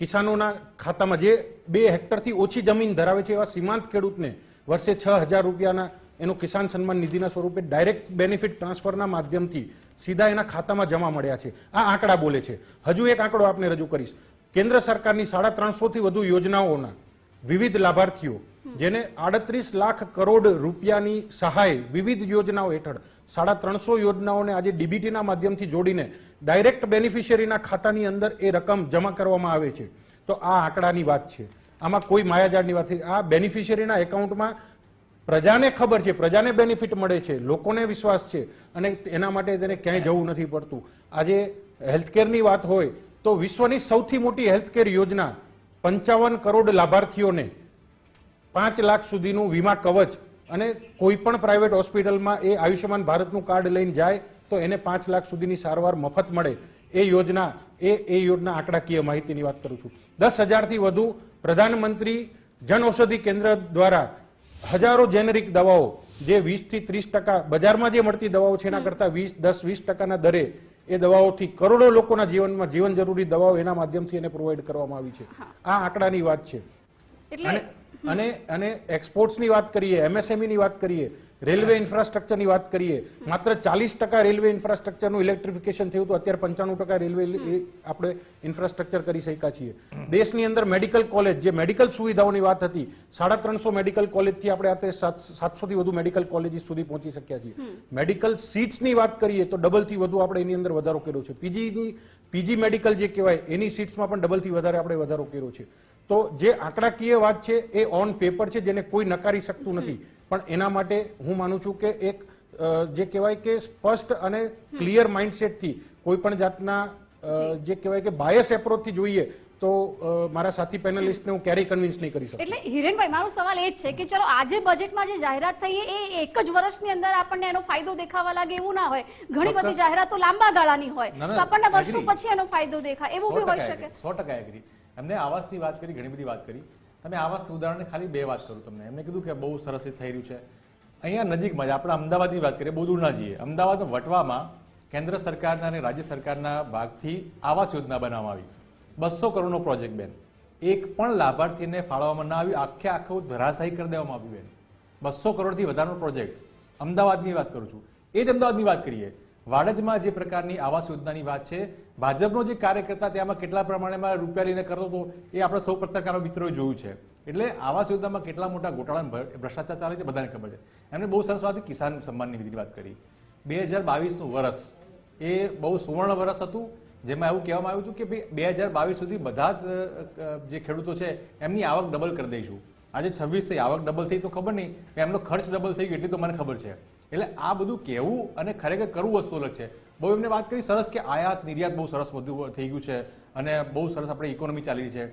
કિસાનોના ખાતામાં, જે 2 હેક્ટરથી ઓછી જમીન ધરાવે છે એવા સીમાંત ખેડૂતને વર્ષે 6,000 રૂપિયાના એનું કિસાન સન્માન નિધિના સ્વરૂપે ડાયરેક્ટ બેનિફિટ ટ્રાન્સફરના માધ્યમથી સીધા એના ખાતામાં જમા મળ્યા છે. આ આંકડા બોલે છે. હજુ એક આંકડો આપને રજૂ કરીશ. કેન્દ્ર સરકારની 350થી વધુ યોજનાઓના વિવિધ લાભાર્થીઓ જેને 38 લાખ કરોડ રૂપિયાની સહાય વિવિધ યોજનાઓ હેઠળ 350 યોજનાઓને આજે ડીબીટીના માધ્યમથી જોડીને ડાયરેક્ટ બેનિફિશિયરીના ખાતાની અંદર એ રકમ જમા કરવામાં આવે છે. તો આ આંકડાની વાત છે, આમાં કોઈ માયાજાળની વાત નથી. આ બેનિફિશિયરીના એકાઉન્ટમાં પ્રજાને ખબર છે, પ્રજાને બેનિફિટ મળે છે, લોકોને વિશ્વાસ છે અને એના માટે તેને ક્યાંય જવું નથી પડતું. આજે હેલ્થકેરની વાત હોય તો વિશ્વની સૌથી મોટી હેલ્થકેર યોજના 55 કરોડ લાભાર્થીઓને 5 લાખ સુધીનું વીમા કવચ અને કોઈ પણ પ્રાઇવેટ હોસ્પિટલમાં એ આયુષ્યમાન ભારતનું કાર્ડ લઈને જાય તો એને 5 લાખ સુધીની સારવાર મફત મળે. એ યોજના આંકડાકીય માહિતીની વાત કરું છું. 10,000થી વધુ પ્રધાનમંત્રી જન ઔષધિ કેન્દ્ર દ્વારા હજારો જેનેરિક દવાઓ જે 20થી 30% બજારમાં જે મળતી દવાઓ છે એના કરતા 10-20% દરે એ દવાઓથી કરોડો લોકોના જીવનમાં જીવન જરૂરી દવાઓ એના માધ્યમથી એને પ્રોવાઈડ કરવામાં આવી છે. આ આંકડાની વાત છે. અને એક્સપોર્ટ્સની વાત કરીએ, એમએસએમઈની વાત કરીએ, રેલવે ઇન્ફ્રાસ્ટ્રક્ચરની વાત કરીએ, માત્ર 40% રેલવે ઇન્ફ્રાસ્ટ્રક્ચરનું ઇલેક્ટ્રિફિકેશન થયું તો અત્યારે 95% રેલવે આપણે ઇન્ફ્રાસ્ટ્રક્ચર કરી શક્યા છીએ. દેશની અંદર મેડિકલ કોલેજ, જે મેડિકલ સુવિધાઓની વાત હતી, 350 મેડિકલ કોલેજથી આપણે અત્યારે 700થી વધુ મેડિકલ કોલેજીસ સુધી પહોંચી શક્યા છીએ. મેડિકલ સીટ્સની વાત કરીએ તો ડબલથી વધુ આપણે એની અંદર વધારો કર્યો છે. પીજી મેડિકલ જે કહેવાય એની સીટ્સમાં પણ ડબલથી વધારે આપણે વધારો કર્યો છે. તો જે આંકડાકીય વાત છે એ ઓન પેપર છે, જેને કોઈ નકારી શકતું નથી. પણ એના માટે હું માનું છું કે એક જે કહેવાય કે સ્પષ્ટ અને ક્લિયર માઇન્ડસેટથી કોઈ પણ જાતના જે કહેવાય કે બાયસ એપ્રોચથી જોઈએ તો મારા સાથી પેનલિસ્ટને હું ક્યારેય કન્વિન્સ નહીં કરી શકું. એટલે હિરેનભાઈ, મારો સવાલ એ જ છે કે ચલો આજે બજેટમાં જે જાહેરાત થઈ એ એક જ વર્ષની અંદર આપણને એનો ફાયદો દેખાવા લાગે એવું ના હોય. ઘણી બધી જાહેરાતો લાંબા ગાળાની હોય તો આપણને વર્ષો પછી એનો ફાયદો દેખાય એવું બી હોઈ શકે. 100% એગ્રી. એમને આવાસની વાત કરી, ઘણી બધી વાત કરી. તમે આવાસ ઉદાહરણને ખાલી 2 વાત કરું તમને. એમને કીધું કે બહુ સરસ રીતે થઈ રહ્યું છે. અહીંયા નજીકમાં જ આપણે અમદાવાદની વાત કરીએ, બહુ દૂર ના જઈએ. અમદાવાદ વટવામાં કેન્દ્ર સરકારના અને રાજ્ય સરકારના ભાગથી આવાસ યોજના બનાવવામાં આવી. 200 કરોડનો પ્રોજેક્ટ બેન. એક પણ લાભાર્થીને ફાળવવામાં ના આવ્યું, આખું ધરાશાયી કરી દેવામાં આવ્યું બેન. 200 કરોડથી વધારાનો પ્રોજેક્ટ. અમદાવાદની વાત કરું છું. એ જ અમદાવાદની વાત કરીએ, વાડજમાં જે પ્રકારની આવાસ યોજનાની વાત છે, ભાજપનો જે કાર્યકર્તા તેમાં કેટલા પ્રમાણમાં રૂપિયા લઈને કરતો હતો એ આપણે સૌ પત્રકારો મિત્રોએ જોયું છે. એટલે આવાસ યોજનામાં કેટલા મોટા ગોટાળા ભ્રષ્ટાચાર ચાલે છે બધાને ખબર છે. એમને બહુ સરસ વાત કિસાન સન્માન નિધિની વાત કરી. 2022નું વર્ષ એ બહુ સુવર્ણ વર્ષ હતું, જેમાં એવું કહેવામાં આવ્યું હતું કે ભાઈ 2022 સુધી બધા જ જે ખેડૂતો છે એમની આવક ડબલ કરી દઈશું. આજે 26 થઈ, આવક ડબલ થઈ તો ખબર નહીં, એમનો ખર્ચ ડબલ થઈ ગયો એટલી તો મને ખબર છે. એટલે આ બધું કહેવું અને ખરેખર કરવું વસ્તુ અલગ છે. બહુ એમને વાત કરી સરસ કે આયાત નિર્યાત બહુ સરસ બધું થઈ ગયું છે અને બહુ સરસ આપણે ઇકોનોમી ચાલી રહી છે.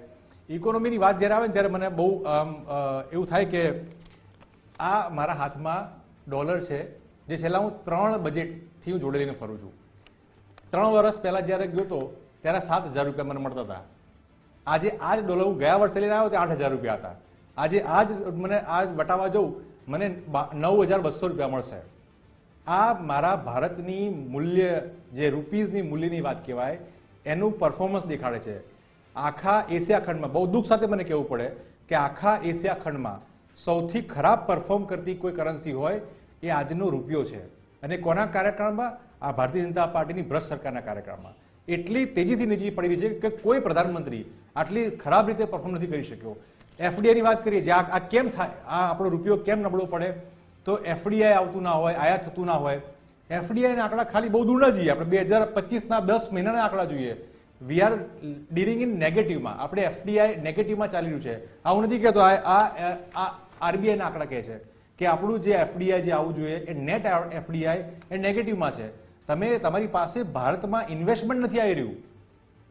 ઇકોનોમીની વાત જ્યારે આવે ને ત્યારે મને બહુ એવું થાય કે આ મારા હાથમાં ડોલર છે, જે છેલ્લા હું 3 બજેટથી હું જોડે લઈને ફરું છું. 3 વર્ષ પહેલાં જ્યારે ગયો હતો ત્યારે 7,000 રૂપિયા મને મળતા હતા. આજે આ જ ડોલર હું ગયા વર્ષે લઈને આવ્યો ત્યારે 8,000 રૂપિયા હતા. આજે આ જ મને આ વટાવવા જવું મને 9,200 રૂપિયા મળશે. આ મારા ભારતની મૂલ્ય જે રૂપીઝની મૂલ્યની વાત કહેવાય એનું પરફોર્મન્સ દેખાડે છે. આખા એશિયા ખંડમાં બહુ દુઃખ સાથે મને કહેવું પડે કે આખા એશિયા ખંડમાં સૌથી ખરાબ પરફોર્મ કરતી કોઈ કરન્સી હોય એ આજનો રૂપિયો છે. અને કોના કાર્યકાળમાં? આ ભારતીય જનતા પાર્ટીની ભ્રષ્ટ સરકારના કાર્યકાળમાં એટલી તેજીથી નીચે પડી રહી છે કે કોઈ પ્રધાનમંત્રી આટલી ખરાબ રીતે પરફોર્મ નથી કરી શક્યો. એફડીઆઈની વાત કરીએ, જે આ કેમ થાય, આ આપણો રૂપિયો કેમ નબળો પડે? તો એફડીઆઈ આવતું ના હોય, આયાત થતું ના હોય. એફડીઆઈના આંકડા ખાલી બહુ દૂર ન જઈએ, આપણે 2025ના 10 મહિનાના આંકડા જોઈએ. વી આર ડીલિંગ ઇન નેગેટિવમાં. આપણે એફડીઆઈ નેગેટિવમાં ચાલી રહ્યું છે. આવું નથી કહેતો, આ આરબીઆઈના આંકડા કહે છે કે આપણું જે એફડીઆઈ જે આવવું જોઈએ એ નેટ એફડીઆઈ એ નેગેટિવમાં છે. તમારી પાસે ભારતમાં ઇન્વેસ્ટમેન્ટ નથી આવી રહ્યું.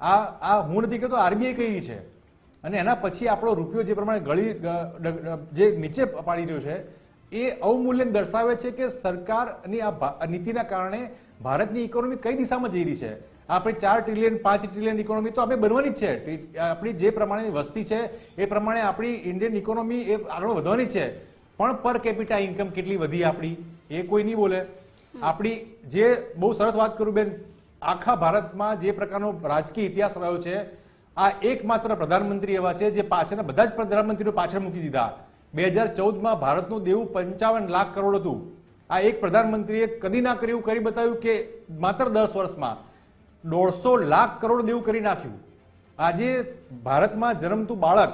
આ હું નથી કહેતો, આરબીઆઈ કહી છે. અને એના પછી આપણો રૂપિયો જે પ્રમાણે જે નીચે પાડી રહ્યો છે એ અવમૂલ્યન દર્શાવે છે કે સરકારની આ નીતિના કારણે ભારતની ઇકોનોમી કઈ દિશામાં જઈ રહી છે. આપણે 4 ટ્રિલિયન 5 ટ્રિલિયન ઇકોનોમી તો આપણે બનવાની જ છે. આપણી જે પ્રમાણેની વસ્તી છે એ પ્રમાણે આપણી ઇન્ડિયન ઇકોનોમી એ આગળ વધવાની જ છે. પણ પર કેપિટા ઇન્કમ કેટલી વધી આપણી એ કોઈ નહીં બોલે. આપણી જે બહુ સરસ વાત કરું બેન, આખા ભારતમાં જે પ્રકારનો રાજકીય ઇતિહાસ રહ્યો છે, આ એકમાત્ર પ્રધાનમંત્રી એવા છે જે પાછળના બધા જ પ્રધાનમંત્રીઓ પાછળ મૂકી દીધા. 2014માં ભારતનું દેવું 55 લાખ કરોડ હતું. આ એક પ્રધાનમંત્રીએ કદી ના કર્યું, કરી બતાવ્યું કે માત્ર 10 વર્ષમાં 150 લાખ કરોડ દેવું કરી નાખ્યું. આજે ભારતમાં જન્મતું બાળક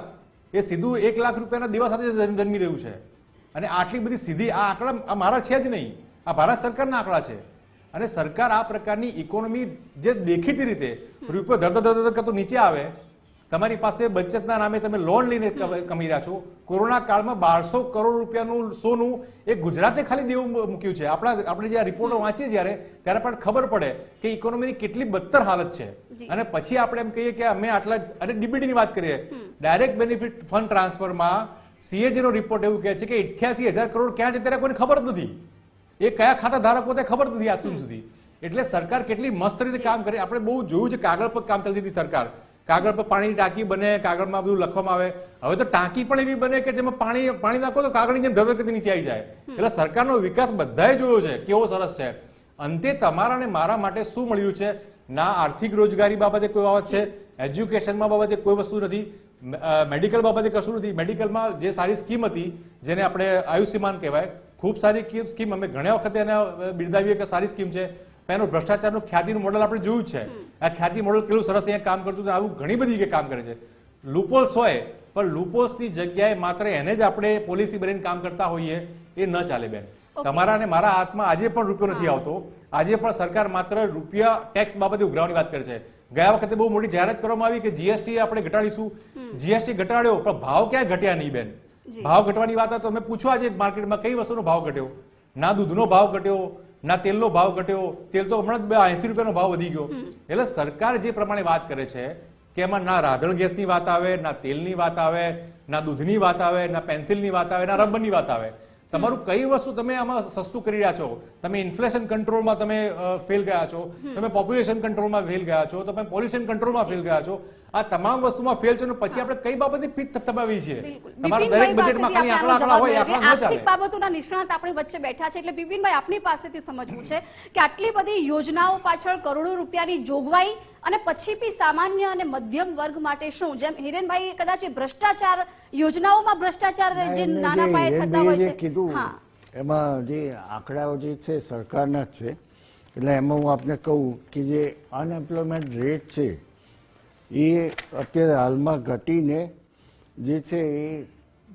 એ સીધું 1 લાખ રૂપિયાના દેવા સાથે જન્મી રહ્યું છે. અને આટલી બધી સીધી આ આંકડા મારા છે જ નહીં, આ ભારત સરકારના આંકડા છે. અને સરકાર આ પ્રકારની ઇકોનોમી જે દેખીતી રીતે રૂપિયો ધડ કરતો નીચે આવે, તમારી પાસે બચતના નામે તમે લોન લઈને કમાઈ રહ્યા છો. કોરોના કાળમાં 1200 કરોડ રૂપિયાનું સોનું એ ગુજરાતે ખાલી દેવું મૂક્યું છે. આપણે જે આ રિપોર્ટો વાંચીએ જ્યારે ત્યારે પણ ખબર પડે કે ઇકોનોમીની કેટલી બદતર હાલત છે. અને પછી આપણે એમ કહીએ કે અમે આટલા, અને ડીબીટીની વાત કરીએ, ડાયરેક્ટ બેનિફિટ ફંડ ટ્રાન્સફરમાં CAG નો રિપોર્ટ એવું કહે છે કે 88,000 કરોડ ક્યાં છે ત્યારે કોઈને ખબર જ નથી. એ કયા ખાતા ધારકો તે ખબર નથી આજ સુધી. એટલે સરકાર કેટલી મસ્ત રીતે કામ કરે. આપણે બહુ જોયું છે, કાગળ પર કામ ચાલતી હતી સરકાર. કાગળ પર પાણીની ટાંકી બને, કાગળમાં બધું લખવામાં આવે. હવે તો ટાંકી પણ એવી બને કે જેમાં પાણી નાખો તો કાગળની જેમ ધરધર નીચે આવી જાય. એટલે સરકારનો વિકાસ બધાએ જોયો છે, કેવો સરસ છે. અંતે તમારા ને મારા માટે શું મળ્યું છે? ના આર્થિક રોજગારી બાબતે કોઈ બાબત છે, એજ્યુકેશનમાં બાબતે કોઈ વસ્તુ નથી, મેડિકલ બાબતે કશું નથી. મેડિકલમાં જે સારી સ્કીમ હતી, જેને આપણે આયુષ્યમાન કહેવાય, ખૂબ સારી સ્કીમ, અમે ઘણા વખતે એને બિરદાવીએ કે સારી સ્કીમ છે. એનું ભ્રષ્ટાચારનું ખ્યાતિનું મોડલ આપણે જોયું છે. આ ખ્યાતિ મોડલ કેટલું સરસ અહીંયા કામ કરતું હતું. આવું ઘણી બધી જગ્યાએ કામ કરે છે. લૂપોલ્સ હોય, પણ લૂપોલ્સની જગ્યાએ માત્ર એને જ આપણે પોલિસી બનીને કામ કરતા હોઈએ એ ન ચાલે બેન. તમારા અને મારા હાથમાં આજે પણ રૂપિયો નથી આવતો. આજે પણ સરકાર માત્ર રૂપિયા ટેક્સ બાબતે ઉઘરાવવાની વાત કરે છે. ગયા વખતે બહુ મોટી જાહેરાત કરવામાં આવી કે જીએસટી આપણે ઘટાડીશું. જીએસટી ઘટાડ્યો, પણ ભાવ ક્યાંય ઘટ્યા નહીં બેન. ભાવ ઘટવાની વાત તો અમે પૂછવા આજે માર્કેટમાં કઈ વસ્તુનો ભાવ ઘટ્યો? ના દૂધનો ભાવ ઘટ્યો, ના તેલનો ભાવ ઘટ્યો. તેલ તો હમણાં 80 રૂપિયાનો ભાવ વધી ગયો. એટલે સરકાર જે પ્રમાણે વાત કરે છે કે એમાં ના રાધણ ગેસની વાત આવે, ના તેલની વાત આવે, ના દૂધની વાત આવે, ના પેન્સિલની વાત આવે, ના રબરની વાત આવે. તમારું કઈ વસ્તુ તમે આમાં સસ્તું કરી રહ્યા છો? તમે ઇન્ફ્લેશન કંટ્રોલમાં તમે ફેલ ગયા છો, તમે પોપ્યુલેશન કંટ્રોલમાં ફેલ ગયા છો, તમે પોલ્યુશન કંટ્રોલમાં ફેલ ગયા છો. આ તમામ વસ્તુમાં ફેલ છે. પછી આપણે કઈ બાબતની પીઠ થપથપાવી છે? તમારા દરેક બજેટમાં ખાલી આંકડા હોય, આંકડા ન ચાલે. આર્થિક બાબતોના નિષ્ણાત આપણી વચ્ચે બેઠા છે, એટલે બિપિનભાઈ આપની પાસેથી સમજવું છે કે આટલી બધી યોજનાઓ પાછળ કરોડો રૂપિયાની જોગવાઈ અને પછી બી સામાન્ય અને મધ્યમ વર્ગ માટે શું? જેમ હિરેનભાઈ કદાચ ભ્રષ્ટાચાર, યોજનાઓમાં ભ્રષ્ટાચાર જે નાના પાયે થતા હોય છે, એમાં જે આંકડાઓ જે છે સરકારના જ છે. એટલે એમાં હું આપને કહું કે જે અનએમ્પ્લોયમેન્ટ રેટ છે એ અત્યારે હાલમાં ઘટીને જે છે એ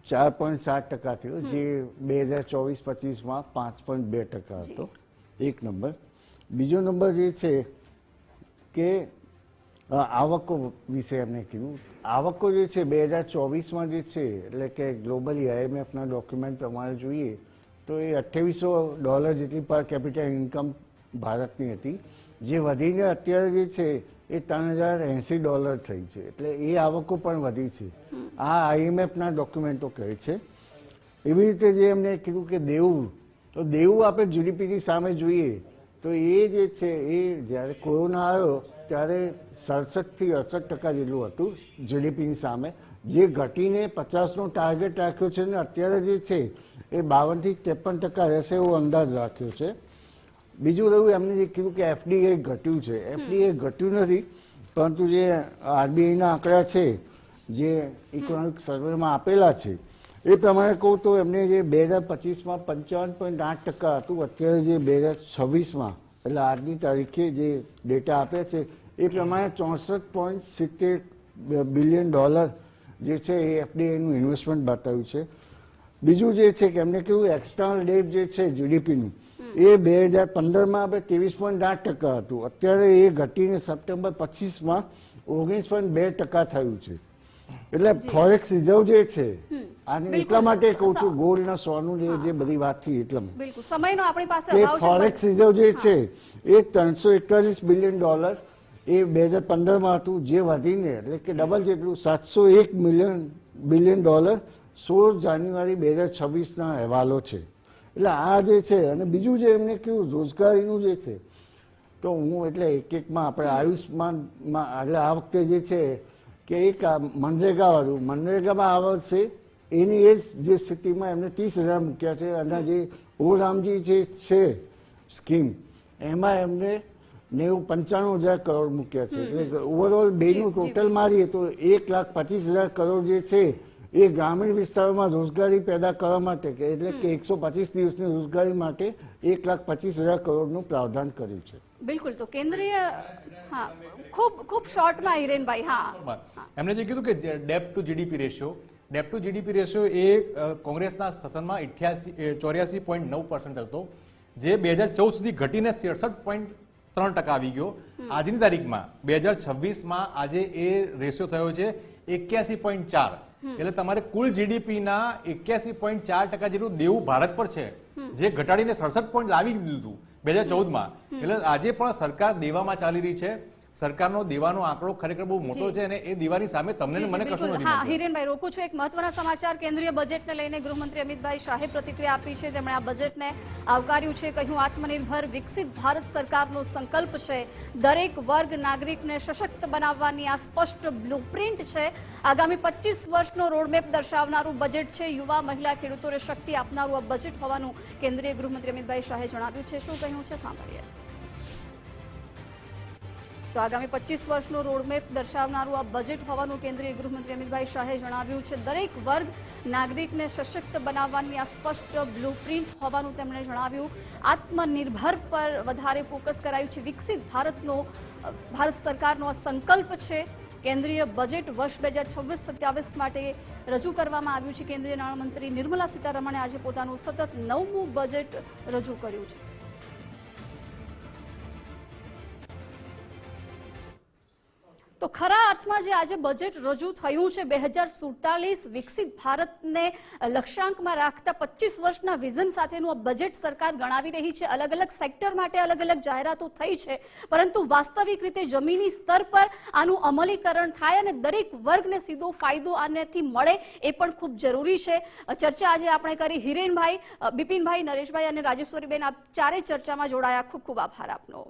4.7% થયો, જે 2024-25માં 5.2% હતો. એક નંબર. બીજો નંબર જે છે કે આવકો વિશે એમને કીધું. આવકો જે છે 2024માં જે છે એટલે કે ગ્લોબલી IMFના ડોક્યુમેન્ટ પ્રમાણે જોઈએ તો એ $2800 જેટલી પર કેપિટલ ઇન્કમ ભારતની હતી, જે વધીને અત્યારે જે છે એ $3080 થઈ છે. એટલે એ આવકો પણ વધી છે. આ IMFના ડોક્યુમેન્ટો કહે છે. એવી રીતે જે એમને કીધું કે દેવું, તો દેવું આપણે GDPની સામે જોઈએ તો એ જે છે એ જ્યારે કોરોના આવ્યો ત્યારે 67 થી 68% જેટલું હતું GDPની સામે, જે ઘટીને 50નો ટાર્ગેટ રાખ્યો છે ને અત્યારે જે છે એ 52 થી 53% રહેશે એવો અંદાજ રાખ્યો છે. બીજું રહ્યું એમને જે કીધું કે FDI ઘટ્યું છે. FDI ઘટ્યું નથી, પરંતુ જે RBIના આંકડા છે જે ઇકોનોમિક સર્વેમાં આપેલા છે એ પ્રમાણે કહું તો એમને જે 2025માં 55.8% હતું, અત્યારે જે 2026માં એટલે આજની તારીખે જે ડેટા આપ્યા છે એ પ્રમાણે $64.70 બિલિયન જે છે એ FDIનું ઇન્વેસ્ટમેન્ટ બતાવ્યું છે. બીજું જે છે કે એમને કહ્યું એક્સટર્નલ ડેટ જે છે GDPનું એ 2015માં આપણે 23.8% હતું, અત્યારે એ ઘટીને સપ્ટેમ્બર 25માં 19.2% થયું છે. એટલે ફોરેક્સ રિઝર્વ જે છે આને એટલા માટે કહું છું ગોલ્ડ ને સોનું જે બધી વાત થઈ એટલા બિલકુલ સમયનો આપણી પાસે કે અભાવ છે. ફોરેક્સ રિઝર્વ જે છે એ $341 બિલિયન એ 2015માં હતું, જે વધીને એટલે કે ડબલ જેટલું $701 બિલિયન 16 જાન્યુઆરી 2026ના અહેવાલો છે. એટલે આ જે છે. અને બીજું જે એમને કહ્યું રોજગારીનું જે છે તો હું એટલે એકમાં આપણે આયુષ્માનમાં એટલે આ વખતે જે છે કે એક મનરેગાવાળું મનરેગામાં આ વર્ષે એની એ જે સ્થિતિમાં એમને 30,000 મૂક્યા છે અને જે ઓરામજી જે છે સ્કીમ એમાં એમને 95,000 કરોડ મૂક્યા છે. એટલે ઓવરઓલ બેનું ટોટલ મારીએ તો 1,25,000 કરોડ જે છે એ ગ્રામીણ વિસ્તારોમાં રોજગારી પેદા કરવા માટે એટલે કે 125 દિવસની રોજગારી માટે 1,25,000 કરોડનું પ્રાવધાન કર્યું છે. બિલકુલ. તો કેન્દ્રીય હા ખૂબ શોર્ટમાં હિરેનભાઈ. હા, એમણે જે કીધું કે ડેપ ટુ GDP રેશિયો એ કોંગ્રેસના શાસનમાં 84.9% હતો, જે 2014 સુધી ઘટીને 67.3% આવી ગયો. આજની તારીખમાં 2026માં આજે એ રેશિયો થયો છે 81.4%. એટલે તમારે કુલ GDPના 81.4% જેટલું દેવું ભારત પર છે, જે ઘટાડીને 67 લાવી દીધું હતું 2014માં. એટલે આજે પણ સરકાર દેવામાં ચાલી રહી છે. સરકારનો દેવાનો આંકડો ખરેખર બહુ મોટો છે અને એ દીવાની સામે તમને મને કશું નથી. હા હિરેનભાઈ, રોકું છું. એક મહત્વના સમાચાર કેન્દ્રીય બજેટને લઈને ગૃહમંત્રી અમિતભાઈ શાહે પ્રતિક્રિયા આપી છે. તેમણે આ બજેટને આવકાર્યું છે. કહ્યું આત્મનિર્ભર વિકસિત ભારત સરકારનો સંકલ્પ છે. દરેક વર્ગ નાગરિકને સશક્ત બનાવવાની આ સ્પષ્ટ બ્લુપ્રિન્ટ છે. આગામી 25 વર્ષનો રોડમેપ દર્શાવનારું બજેટ છે. યુવા, મહિલા, ખેડૂતોને શક્તિ આપનારું આ બજેટ હોવાનું કેન્દ્રીય ગૃહમંત્રી અમિતભાઈ શાહે જણાવ્યું છે. શું કહ્યું છે સાંભળીએ. તો આગામી 25 વર્ષનો રોડમેપ દર્શાવનારું આ બજેટ હોવાનું કેન્દ્રીય ગૃહમંત્રી અમિતભાઈ શાહે જણાવ્યું છે. દરેક વર્ગ નાગરિકને સશક્ત બનાવવાની આ સ્પષ્ટ બ્લુપ્રિન્ટ હોવાનું તેમણે જણાવ્યું. આત્મનિર્ભર પર વધારે ફોકસ કરાયું છે. વિકસિત ભારત સરકારનો આ સંકલ્પ છે. કેન્દ્રીય બજેટ વર્ષ 2026-27 માટે રજૂ કરવામાં આવ્યું છે. કેન્દ્રીય નાણામંત્રી નિર્મલા સીતારમણે આજે પોતાનું સતત 9મું બજેટ રજૂ કર્યું છે. તો ખરા અર્થમાં જે આજે બજેટ રજૂ થયું છે 2047 વિકસિત ભારતને લક્ષ્યાંકમાં રાખતા 25 વર્ષના વિઝન સાથેનું આ બજેટ સરકાર ગણાવી રહી છે. અલગ અલગ સેક્ટર માટે અલગ અલગ જાહેરાતો થઈ છે, પરંતુ વાસ્તવિક રીતે જમીની સ્તર પર આનું અમલીકરણ થાય અને દરેક વર્ગને સીધો ફાયદો આનાથી મળે એ પણ ખૂબ જરૂરી છે. ચર્ચા આજે આપણે કરી. હિરેનભાઈ, બિપિનભાઈ, નરેશભાઈ અને રાજેશ્વરીબેન, આપ ચારેય ચર્ચામાં જોડાયા. ખૂબ ખૂબ આભાર આપનો.